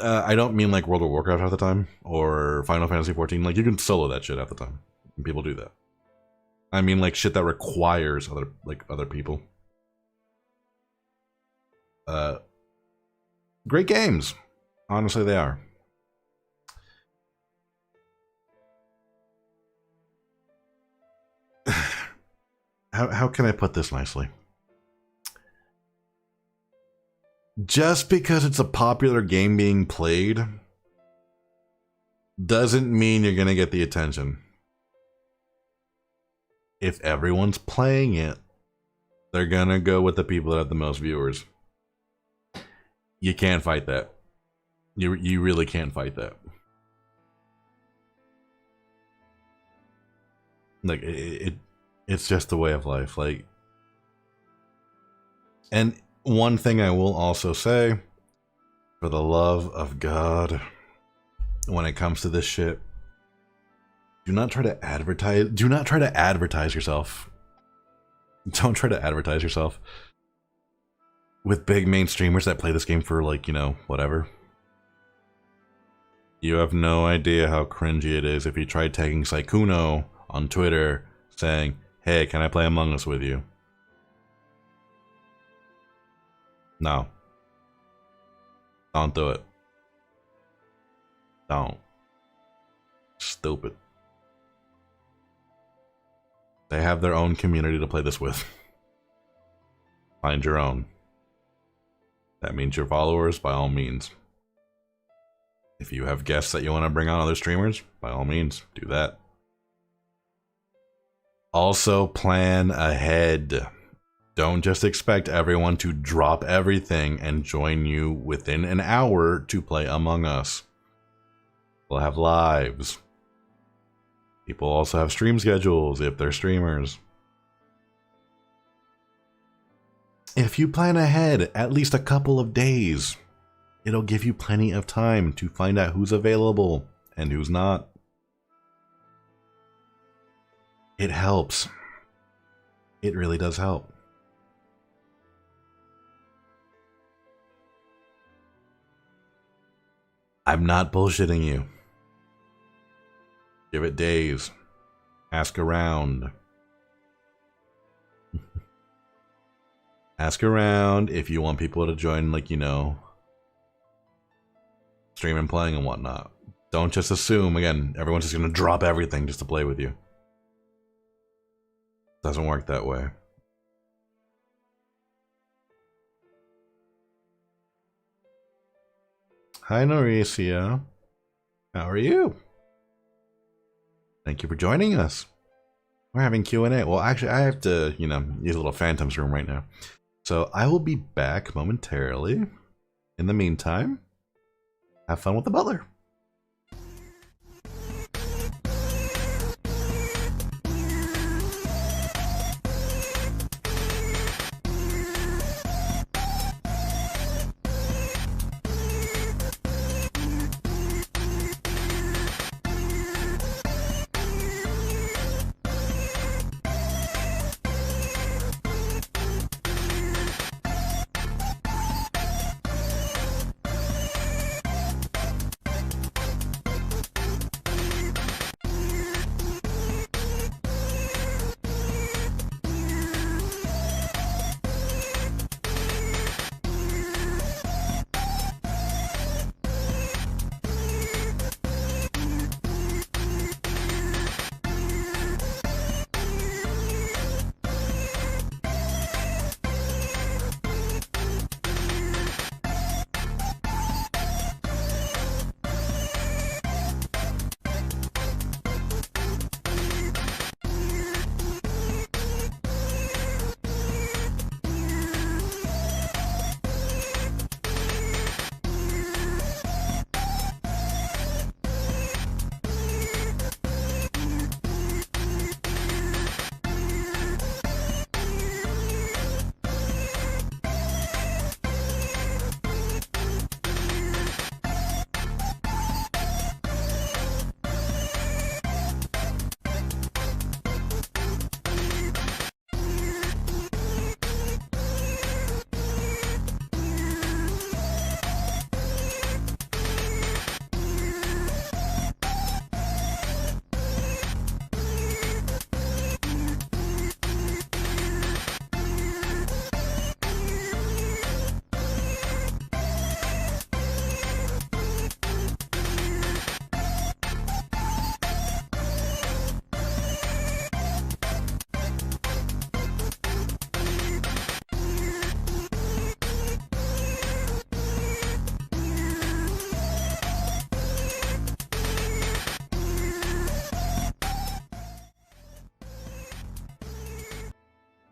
I don't mean like World of Warcraft half the time, or Final Fantasy 14. Like, you can solo that shit half the time. And people do that. I mean like shit that requires other people. Great games. Honestly, they are. How can I put this nicely? Just because it's a popular game being played doesn't mean you're gonna get the attention. If everyone's playing it, they're gonna go with the people that have the most viewers. You can't fight that. You really can't fight that. Like it's just a way of life. Like, and one thing I will also say, for the love of God, when it comes to this shit, do not try to advertise. Do not try to advertise yourself. Don't try to advertise yourself with big main streamers that play this game for, like, you know, whatever. You have no idea how cringy it is if you try tagging Saikuno on Twitter saying, "Hey, can I play Among Us with you?" No. Don't do it. Don't. Stupid. They have their own community to play this with. Find your own. That means your followers, by all means. If you have guests that you want to bring on other streamers, by all means, do that. Also, plan ahead. Don't just expect everyone to drop everything and join you within an hour to play Among Us. We'll have lives. People also have stream schedules if they're streamers. If you plan ahead at least a couple of days, it'll give you plenty of time to find out who's available and who's not. It helps. It really does help. I'm not bullshitting you. Give it days. Ask around. Ask around if you want people to join, like, you know, streaming, playing, and whatnot. Don't just assume, again, everyone's just going to drop everything just to play with you. Doesn't work that way. Hi, Norisia. How are you? Thank you for joining us. We're having Q&A. Well, actually, I have to, you know, use a little Phantom's room right now. So I will be back momentarily. In the meantime, have fun with the butler.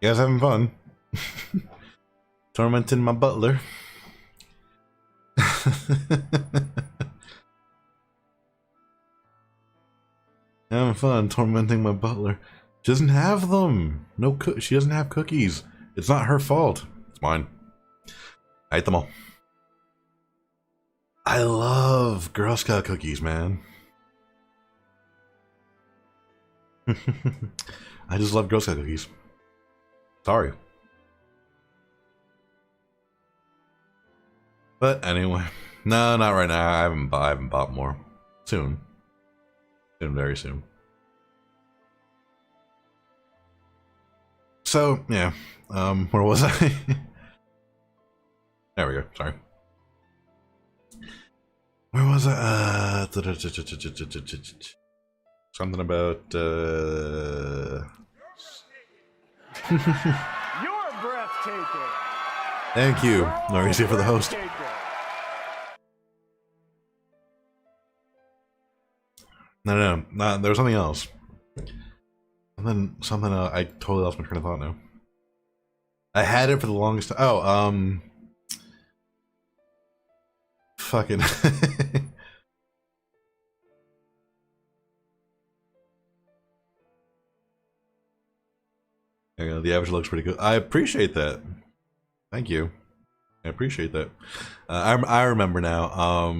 You guys having fun? Tormenting my butler. Having fun tormenting my butler. She doesn't have them. She doesn't have cookies. It's not her fault. It's mine. I ate them all. I love Girl Scout cookies, man. I just love Girl Scout cookies. Sorry. But anyway, no, not right now. I haven't bought more. Soon, very soon. So yeah, where was I? There we go. Sorry. Where was I? Something about You're breathtaking. Thank you, Mauricio, for the host. Breathtaking. No, there was something else. Something I totally lost my train of thought now. I had it for the longest time. Oh, fucking. There you go. The average looks pretty good. I appreciate that. Thank you. I appreciate that. I remember now.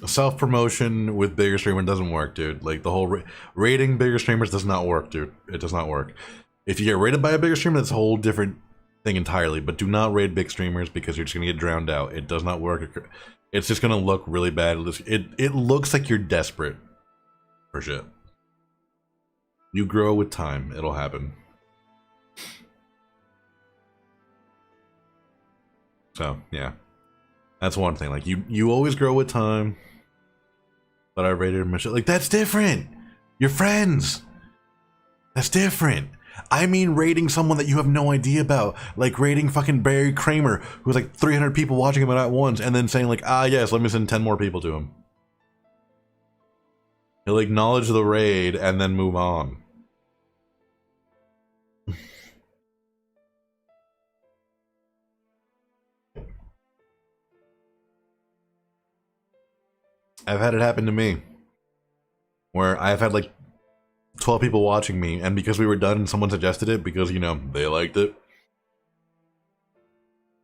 Self-promotion with bigger streamer doesn't work, dude. Like, the whole rating bigger streamers does not work, dude. It does not work. If you get rated by a bigger streamer, that's a whole different thing entirely. But do not raid big streamers because you're just gonna get drowned out. It does not work. It's just gonna look really bad. It looks like you're desperate for shit. You grow with time. It'll happen. So, yeah. That's one thing. Like, you always grow with time. But I rated him. Like, that's different. You're friends. That's different. I mean rating someone that you have no idea about. Like rating fucking Barry Kramer, who's like 300 people watching him at once, and then saying like, ah yes, let me send 10 more people to him. He'll acknowledge the raid and then move on. I've had it happen to me. Where I've had like 12 people watching me, and because we were done and someone suggested it because, you know, they liked it,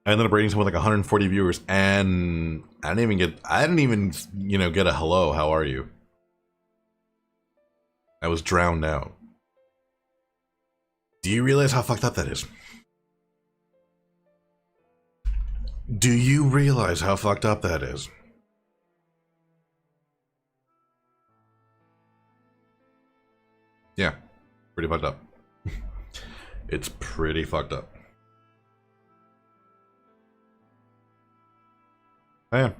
I ended up rating someone with like 140 viewers, and I didn't even, you know, get a hello, how are you? I was drowned out. Do you realize how fucked up that is? Do you realize how fucked up that is? Yeah, pretty fucked up. It's pretty fucked up. Man,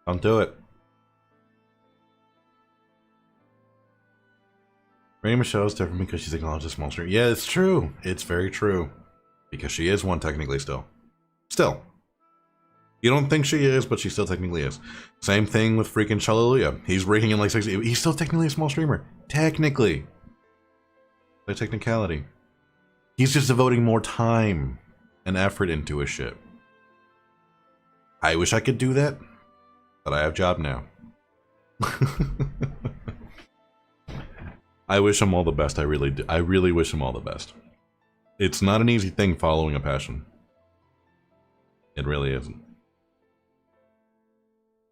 don't do it. Rainy Michelle is different because she's acknowledged a small stream. Yeah, it's true. It's very true. Because she is one technically still. Still. You don't think she is, but she still technically is. Same thing with freaking Hallelujah. He's raking in like 60. He's still technically a small streamer. Technically. By technicality. He's just devoting more time and effort into his shit. I wish I could do that, but I have a job now. I wish him all the best. I really do. I really wish him all the best. It's not an easy thing following a passion. It really isn't.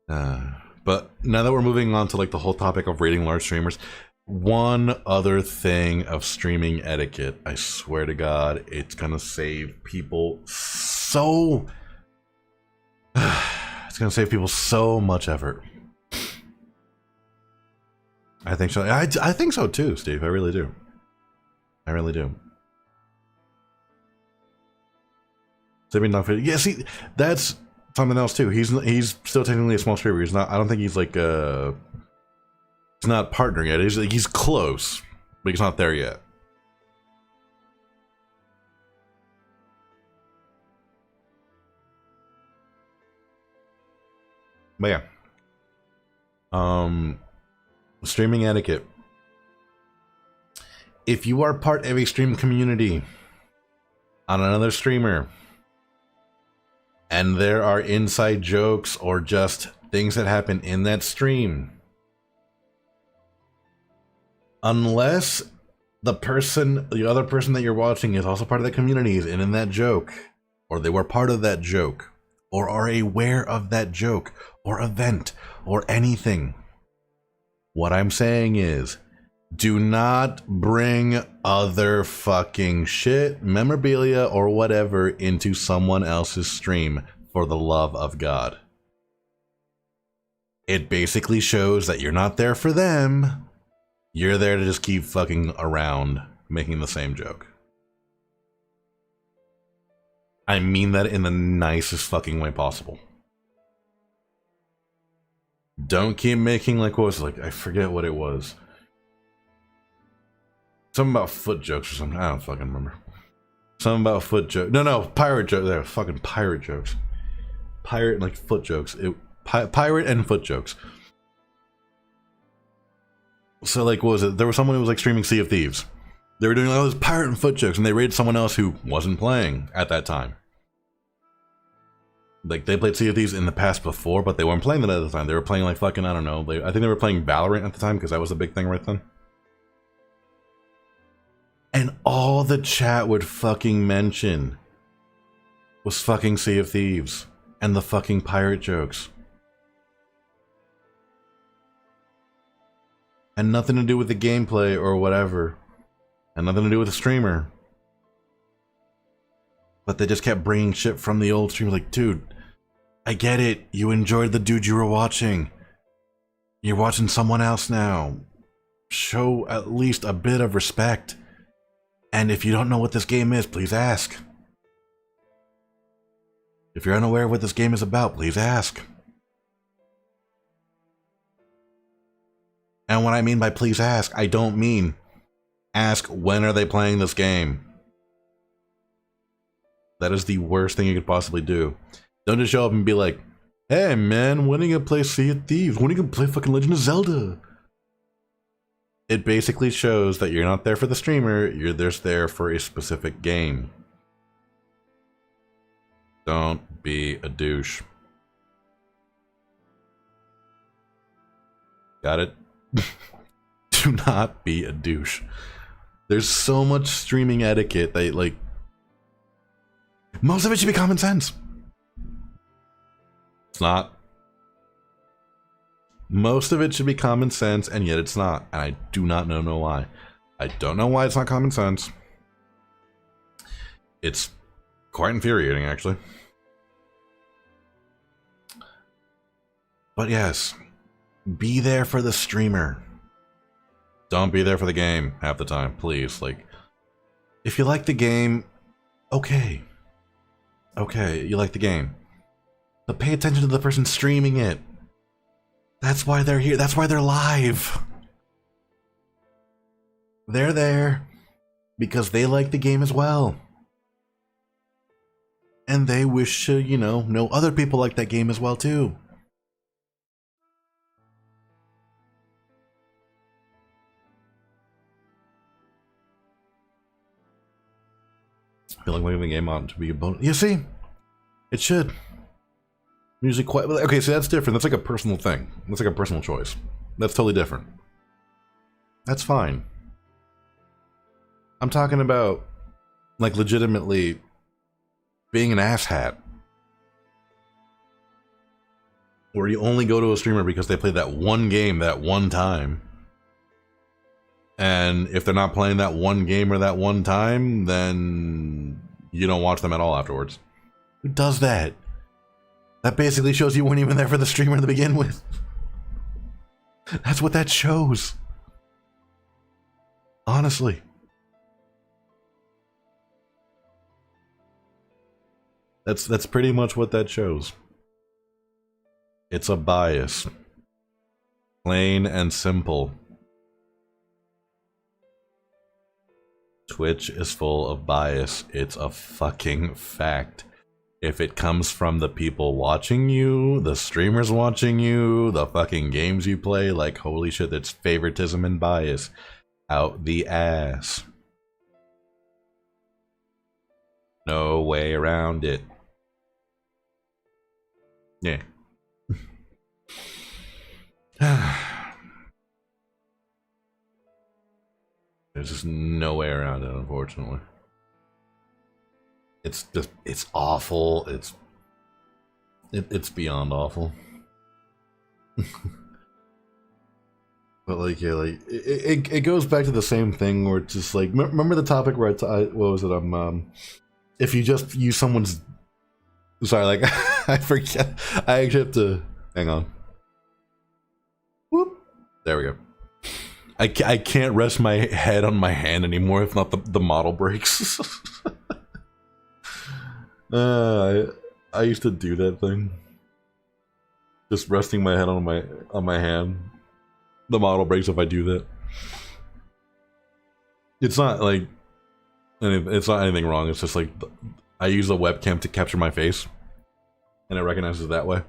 But now that we're moving on to like the whole topic of rating large streamers, one other thing of streaming etiquette, I swear to God, it's gonna save people so... it's gonna save people so much effort. I think so. I think so too, Steve. I really do. I really do. Yeah, see, that's something else too. He's still technically a small streamer. He's not. I don't think he's like he's not partnering yet. He's close, but he's not there yet. But yeah. Streaming etiquette. If you are part of a stream community on another streamer, and there are inside jokes or just things that happen in that stream, unless the other person that you're watching is also part of the community is in that joke, or they were part of that joke, or are aware of that joke, or event, or anything, what I'm saying is, do not bring other fucking shit, memorabilia, or whatever into someone else's stream for the love of God. It basically shows that you're not there for them. You're there to just keep fucking around making the same joke. I mean that in the nicest fucking way possible. Don't keep making, like, what was it? Like, I forget what it was. Something about foot jokes or something. I don't fucking remember. Something about foot jokes. No, pirate jokes. There, fucking pirate jokes. Pirate and, like, foot jokes. Pirate and foot jokes. So, like, what was it? There was someone who was, like, streaming Sea of Thieves. They were doing all those pirate and foot jokes, and they raided someone else who wasn't playing at that time. Like, they played Sea of Thieves in the past before, but they weren't playing it at the time. They were playing, like, fucking, I don't know. I think they were playing Valorant at the time, because that was the big thing right then. And all the chat would fucking mention was fucking Sea of Thieves and the fucking pirate jokes. And nothing to do with the gameplay or whatever. And nothing to do with the streamer. But they just kept bringing shit from the old stream. Like, dude, I get it. You enjoyed the dude you were watching. You're watching someone else now. Show at least a bit of respect. And if you don't know what this game is, please ask. If you're unaware of what this game is about, please ask. And what I mean by please ask, I don't mean ask when are they playing this game. That is the worst thing you could possibly do. Don't just show up and be like, hey man, when are you gonna play Sea of Thieves? When are you gonna play fucking Legend of Zelda? It basically shows that you're not there for the streamer, you're just there for a specific game. Don't be a douche. Got it? Do not be a douche. There's so much streaming etiquette that, like, most of it should be common sense. It's not. Most of it should be common sense, and yet it's not. And I do not know why. I don't know why it's not common sense. It's quite infuriating, actually. But yes, be there for the streamer. Don't be there for the game half the time, please. Like, if you like the game, okay. Okay, you like the game. But pay attention to the person streaming it. That's why they're here. That's why they're live. They're there because they like the game as well. And they wish to, you know other people like that game as well too. I feel like leaving the game on to be a bonus. You see? It should. Usually quite... Okay, so that's different. That's like a personal thing. That's like a personal choice. That's totally different. That's fine. I'm talking about, like, legitimately being an asshat. Where you only go to a streamer because they played that one game that one time. And if they're not playing that one game or that one time, then you don't watch them at all afterwards. Who does that? That basically shows you weren't even there for the streamer to begin with. That's what that shows. Honestly. That's pretty much what that shows. It's a bias. Plain and simple. Twitch is full of bias. It's a fucking fact. If it comes from the people watching you, the streamers watching you, the fucking games you play, like, holy shit, that's favoritism and bias. Out the ass. No way around it. Yeah. There's just no way around it, unfortunately. It's just, it's awful. It's beyond awful. But like, yeah, like it goes back to the same thing where it's just like, remember the topic where what was it? If you just use someone's, sorry, like I forget. I actually have to hang on. Whoop. There we go. I can't rest my head on my hand anymore if not the model breaks. I used to do that thing. Just resting my head on my hand. The model breaks if I do that. It's not like it's not anything wrong. It's just like I use the webcam to capture my face, and it recognizes it that way.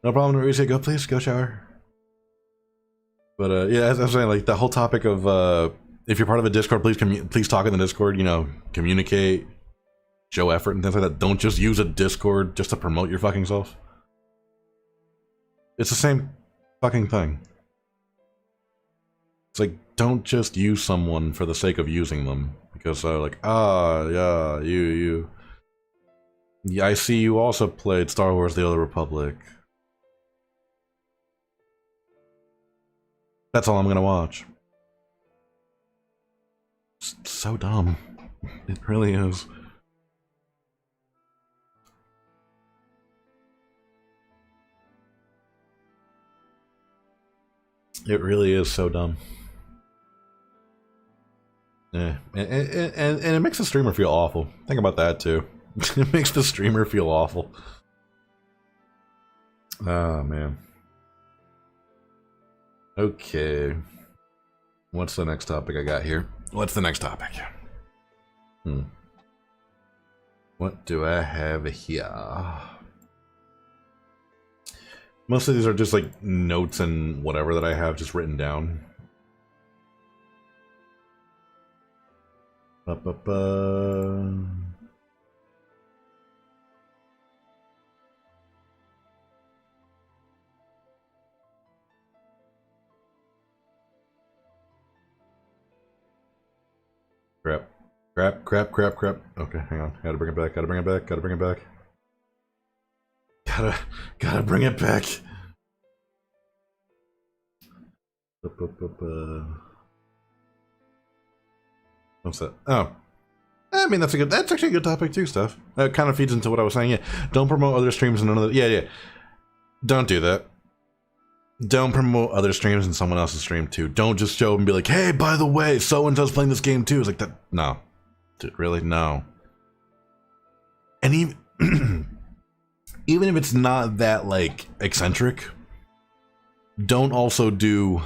No problem. Marisa, go please, go shower. But yeah, as I was saying, like the whole topic of if you're part of a Discord, please talk in the Discord. You know, communicate, show effort, and things like that. Don't just use a Discord just to promote your fucking self. It's the same fucking thing. It's like, don't just use someone for the sake of using them. Because like, yeah, you. Yeah, I see you also played Star Wars The Old Republic. That's all I'm gonna watch. It's so dumb. It really is. It really is so dumb. Yeah, and it makes the streamer feel awful. Think about that too. It makes the streamer feel awful. Oh man. Okay. What's the next topic I got here? What's the next topic? What do I have here? Most of these are just like notes and whatever that I have just written down. Crap. Okay, hang on. Gotta bring it back. Gotta bring it back. Gotta bring it back. Gotta bring it back. What's that? Oh. I mean, that's actually a good topic too, Steph. That kind of feeds into what I was saying. Yeah. Don't promote other streams and none of the. Yeah. Don't do that. Don't promote other streams and someone else's stream too. Don't just show up and be like, hey, by the way, so-and-so's playing this game too. It's like that. No. Dude, really? No. And even, even if it's not that, like, eccentric, don't also do,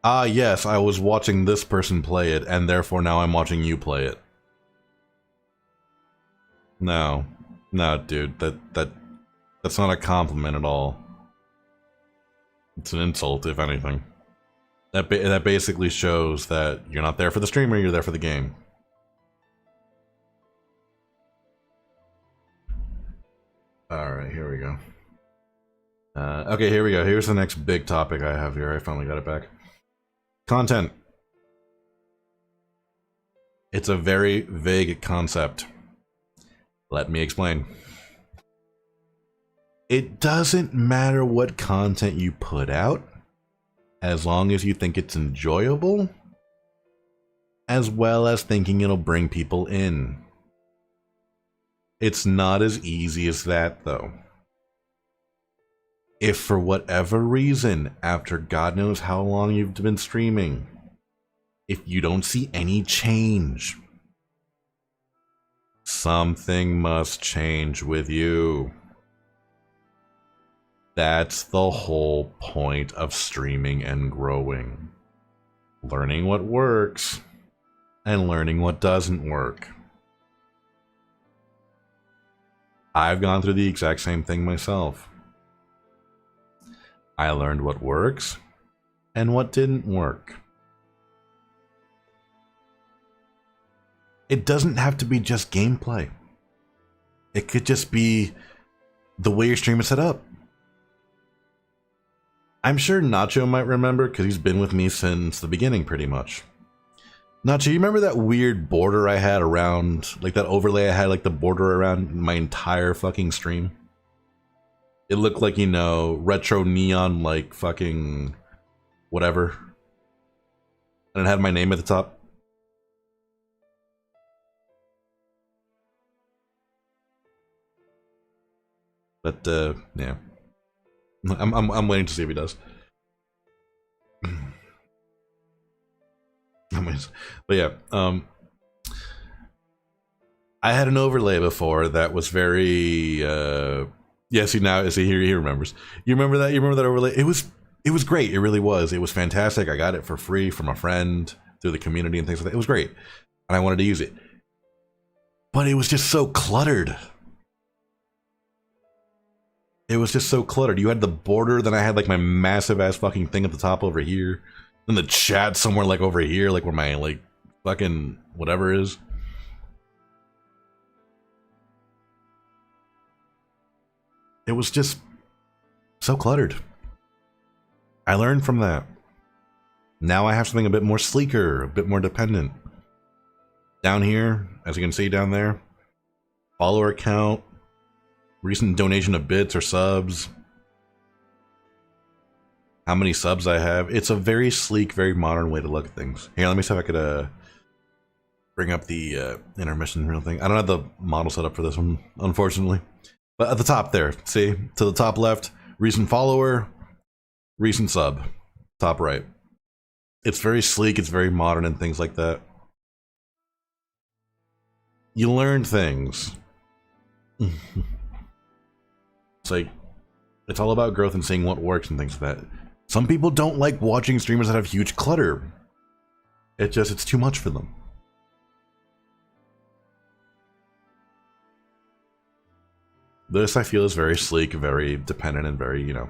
yes, I was watching this person play it, and therefore now I'm watching you play it. No. No, dude. That's not a compliment at all. It's an insult, if anything. That basically shows that you're not there for the streamer, you're there for the game. Alright, here we go. Okay, here we go. Here's the next big topic I have here. I finally got it back. Content. It's a very vague concept. Let me explain. It doesn't matter what content you put out, as long as you think it's enjoyable, as well as thinking it'll bring people in. It's not as easy as that, though. If for whatever reason, after God knows how long you've been streaming, if you don't see any change, something must change with you. That's the whole point of streaming and growing. Learning what works and learning what doesn't work. I've gone through the exact same thing myself. I learned what works and what didn't work. It doesn't have to be just gameplay. It could just be the way your stream is set up. I'm sure Nacho might remember, because he's been with me since the beginning, pretty much. Nacho, you remember that weird border I had around, like that overlay I had, like the border around my entire fucking stream? It looked like, you know, retro neon, like fucking whatever. And it had my name at the top. But, yeah. I'm waiting to see if he does. I'm ways. But yeah, I had an overlay before that was very yeah, see now, see here, he remembers. You remember that? You remember that overlay? It was great. It really was. It was fantastic. I got it for free from a friend through the community and things like that. It was great. And I wanted to use it. But it was just so cluttered. It was just so cluttered. You had the border, then I had like my massive ass fucking thing at the top over here. Then the chat somewhere like over here, like where my like fucking whatever is. It was just so cluttered. I learned from that. Now I have something a bit more sleeker, a bit more dependent. Down here, as you can see down there, follower count, recent donation of bits or subs, how many subs I have. It's a very sleek, very modern way to look at things. Here, let me see if I could bring up the intermission real thing. I don't have the model set up for this one, unfortunately. But at the top there, see? To the top left, recent follower, recent sub. Top right. It's very sleek, it's very modern and things like that. You learn things. It's like, it's all about growth and seeing what works and things like that. Some people don't like watching streamers that have huge clutter. It's too much for them. This, I feel, is very sleek, very dependent, and very, you know,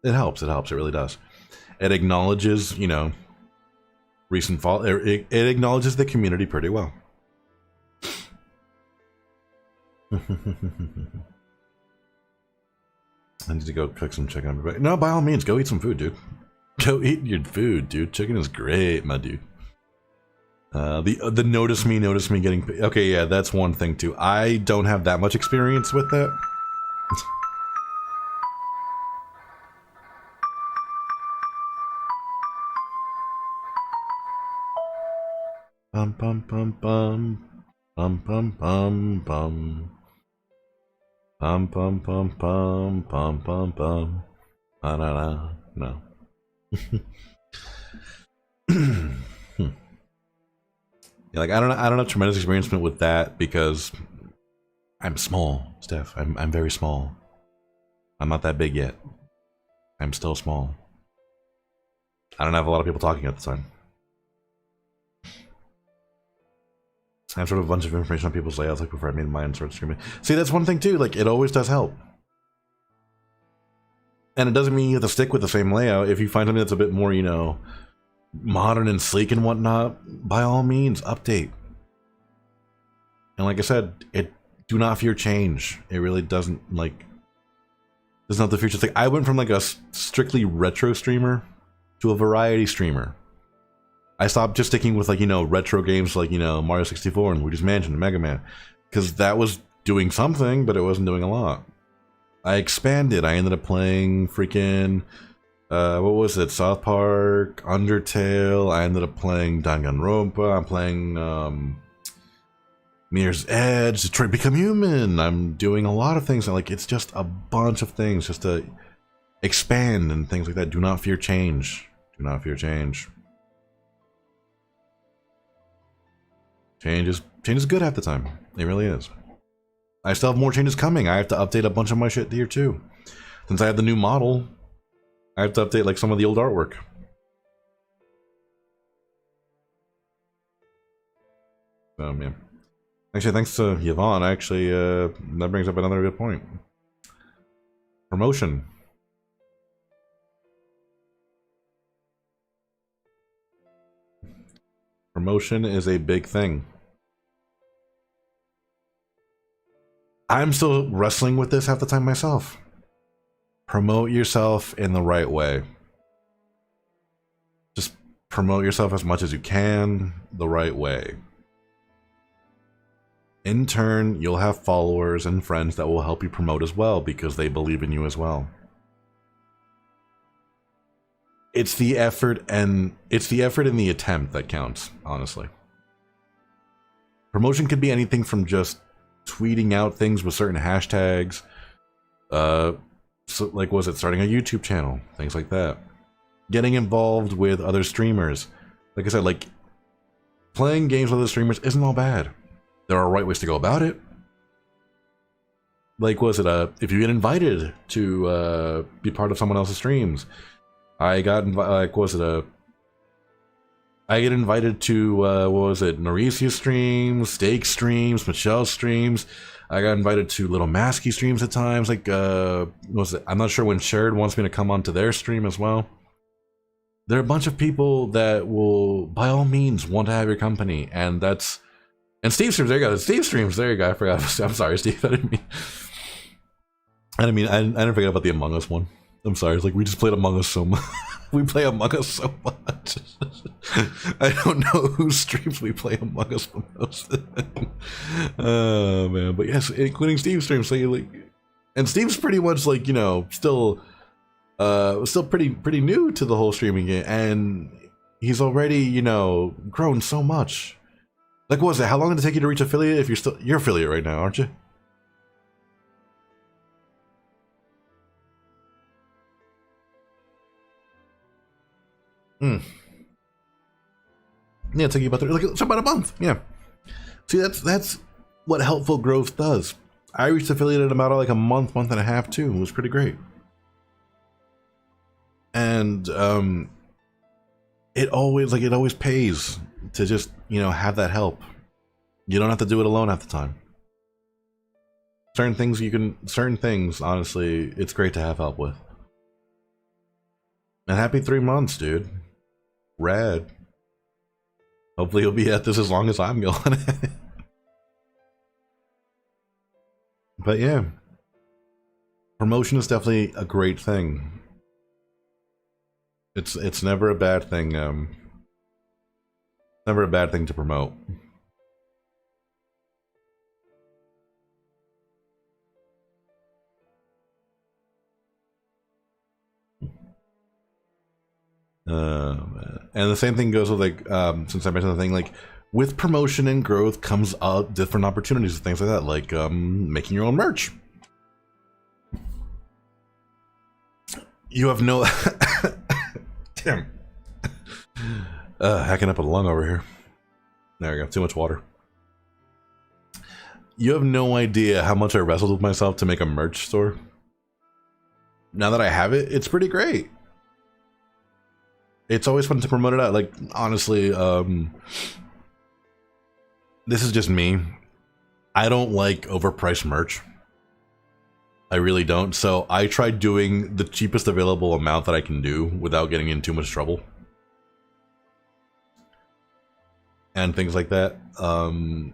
it helps, it really does. It acknowledges, you know, recent fall, it acknowledges the community pretty well. I need to go cook some chicken. No, by all means, go eat some food, dude. Go eat your food, dude. Chicken is great, my dude. The notice me getting... Okay, yeah, that's one thing, too. I don't have that much experience with that. Bum, bum, bum, bum. Bum, bum, bum, bum. Bum, bum, bum, bum, bum, bum, bum. No. Yeah, like I don't have tremendous experience with that because I'm small, Steph. I'm very small. I'm not that big yet. I'm still small. I don't have a lot of people talking at the time. I have sort of a bunch of information on people's layouts like before I made mine and started streaming. See, that's one thing too, like it always does help. And it doesn't mean you have to stick with the same layout. If you find something that's a bit more, you know, modern and sleek and whatnot, by all means, update. And like I said, do not fear change. It really doesn't, like, doesn't have the future thing. I went from like a strictly retro streamer to a variety streamer. I stopped just sticking with, like, you know, retro games like, you know, Mario 64 and Luigi's Mansion and Mega Man, because that was doing something, but it wasn't doing a lot. I expanded. I ended up playing freaking, what was it? South Park, Undertale. I ended up playing Danganronpa. I'm playing Mirror's Edge, Detroit Become Human. I'm doing a lot of things. Like, it's just a bunch of things just to expand and things like that. Do not fear change. Do not fear change. Change is good half the time. It really is. I still have more changes coming. I have to update a bunch of my shit here too. Since I have the new model, I have to update like some of the old artwork. Oh man. Actually, thanks to Yvonne, actually, that brings up another good point. Promotion. Promotion is a big thing. I'm still wrestling with this half the time myself. Promote yourself in the right way. Just promote yourself as much as you can the right way. In turn, you'll have followers and friends that will help you promote as well because they believe in you as well. It's the effort and the attempt that counts, honestly. Promotion could be anything from just tweeting out things with certain hashtags, so like, was it starting a YouTube channel, things like that, getting involved with other streamers, like I said, like playing games with other streamers isn't all bad. There are right ways to go about it. Like, was it if you get invited to be part of someone else's streams? I got I get invited to what was it, Mauricia's streams, Steak streams, Michelle's streams. I got invited to Little Masky streams at times. Like, what was it? I'm not sure when Shared wants me to come onto their stream as well. There are a bunch of people that will, by all means, want to have your company, and that's. And Steve streams, there you go. Steve streams, there you go. I forgot. I'm sorry, Steve. I didn't forget about the Among Us one. I'm sorry. It's like we just played Among Us so much. We play Among Us so much. I don't know whose streams we play Among Us the most. Oh man, but yes, including Steve's streams. So you like, and Steve's pretty much like, you know, still pretty new to the whole streaming game, and he's already, you know, grown so much. Like, what was it? How long did it take you to reach affiliate? If you're affiliate right now, aren't you? Yeah, it took you it's about a month. Yeah. See, that's what helpful growth does. I reached affiliate in about like a month and a half too. It was pretty great. And it always pays to just, you know, have that help. You don't have to do it alone half the time. Certain things, honestly, it's great to have help with. And happy 3 months, dude. Rad. Hopefully you'll be at this as long as I'm going. But yeah. Promotion is definitely a great thing. It's never a bad thing, never a bad thing to promote. And the same thing goes with like, since I mentioned the thing, like with promotion and growth comes different opportunities and things like that, like making your own merch. You have no damn hacking up a lung over here. There we go, too much water. You have no idea how much I wrestled with myself to make a merch store. Now that I have it, it's pretty great. It's always fun to promote it out. Like, honestly, this is just me. I don't like overpriced merch. I really don't. So I tried doing the cheapest available amount that I can do without getting in too much trouble. And things like that. So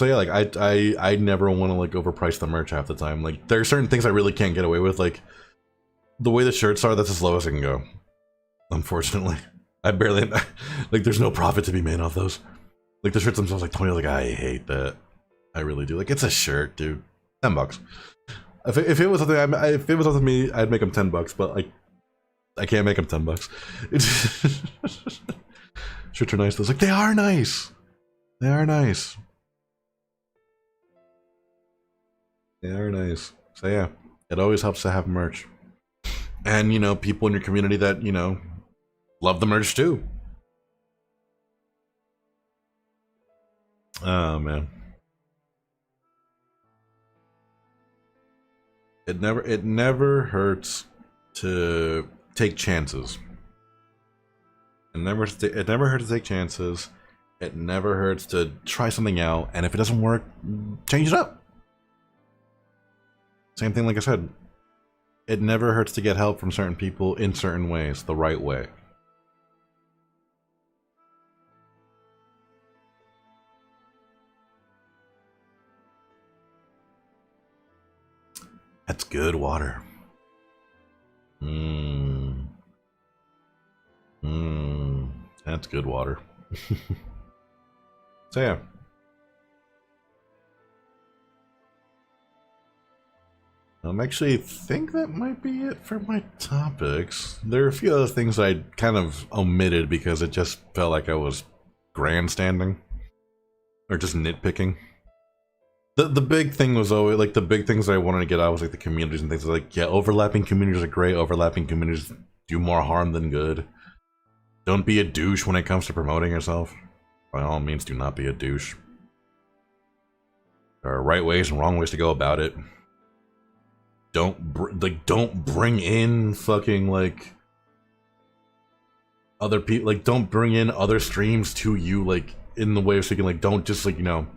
yeah, like I never want to like overprice the merch half the time. Like, there are certain things I really can't get away with. Like, the way the shirts are, that's as low as I can go. Unfortunately, I barely like. There's no profit to be made off those. Like the shirts themselves, like 20. Like, I hate that. I really do. Like, it's a shirt, dude. $10. If it was something, if it was up to me, I'd make them $10. But like, I can't make them $10. Shirts are nice. Those, like, they are nice. They are nice. They are nice. So yeah, it always helps to have merch. And, you know, people in your community that, you know, love the merch too. Oh, man. It never hurts to take chances. It never hurts to take chances. It never hurts to try something out. And if it doesn't work, change it up. Same thing, like I said. It never hurts to get help from certain people in certain ways, the right way. That's good water. That's good water. So yeah. Actually think that might be it for my topics. There are a few other things I kind of omitted because it just felt like I was grandstanding or just nitpicking. The big thing was always like the big things that I wanted to get out was like the communities and things like, yeah, overlapping communities are great. Overlapping communities do more harm than good. Don't be a douche when it comes to promoting yourself. By all means, do not be a douche. There are right ways and wrong ways to go about it. Don't bring in fucking like other people. Like, don't bring in other streams to you. Like, in the way of thinking. Like, don't just like, you know.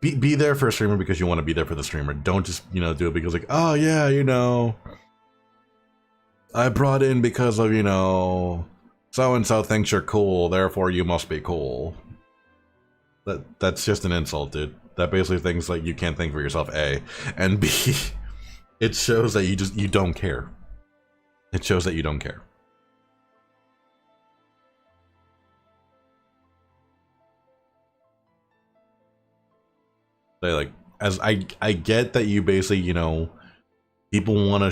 Be there for a streamer because you want to be there for the streamer. Don't just, you know, do it because like, oh yeah, you know, I brought in because of, you know, so and so thinks you're cool, therefore you must be cool. That's just an insult, dude. That basically thinks like you can't think for yourself, A, and B, it shows that you don't care. It shows that you don't care. Like, as I get that you basically, you know, people want to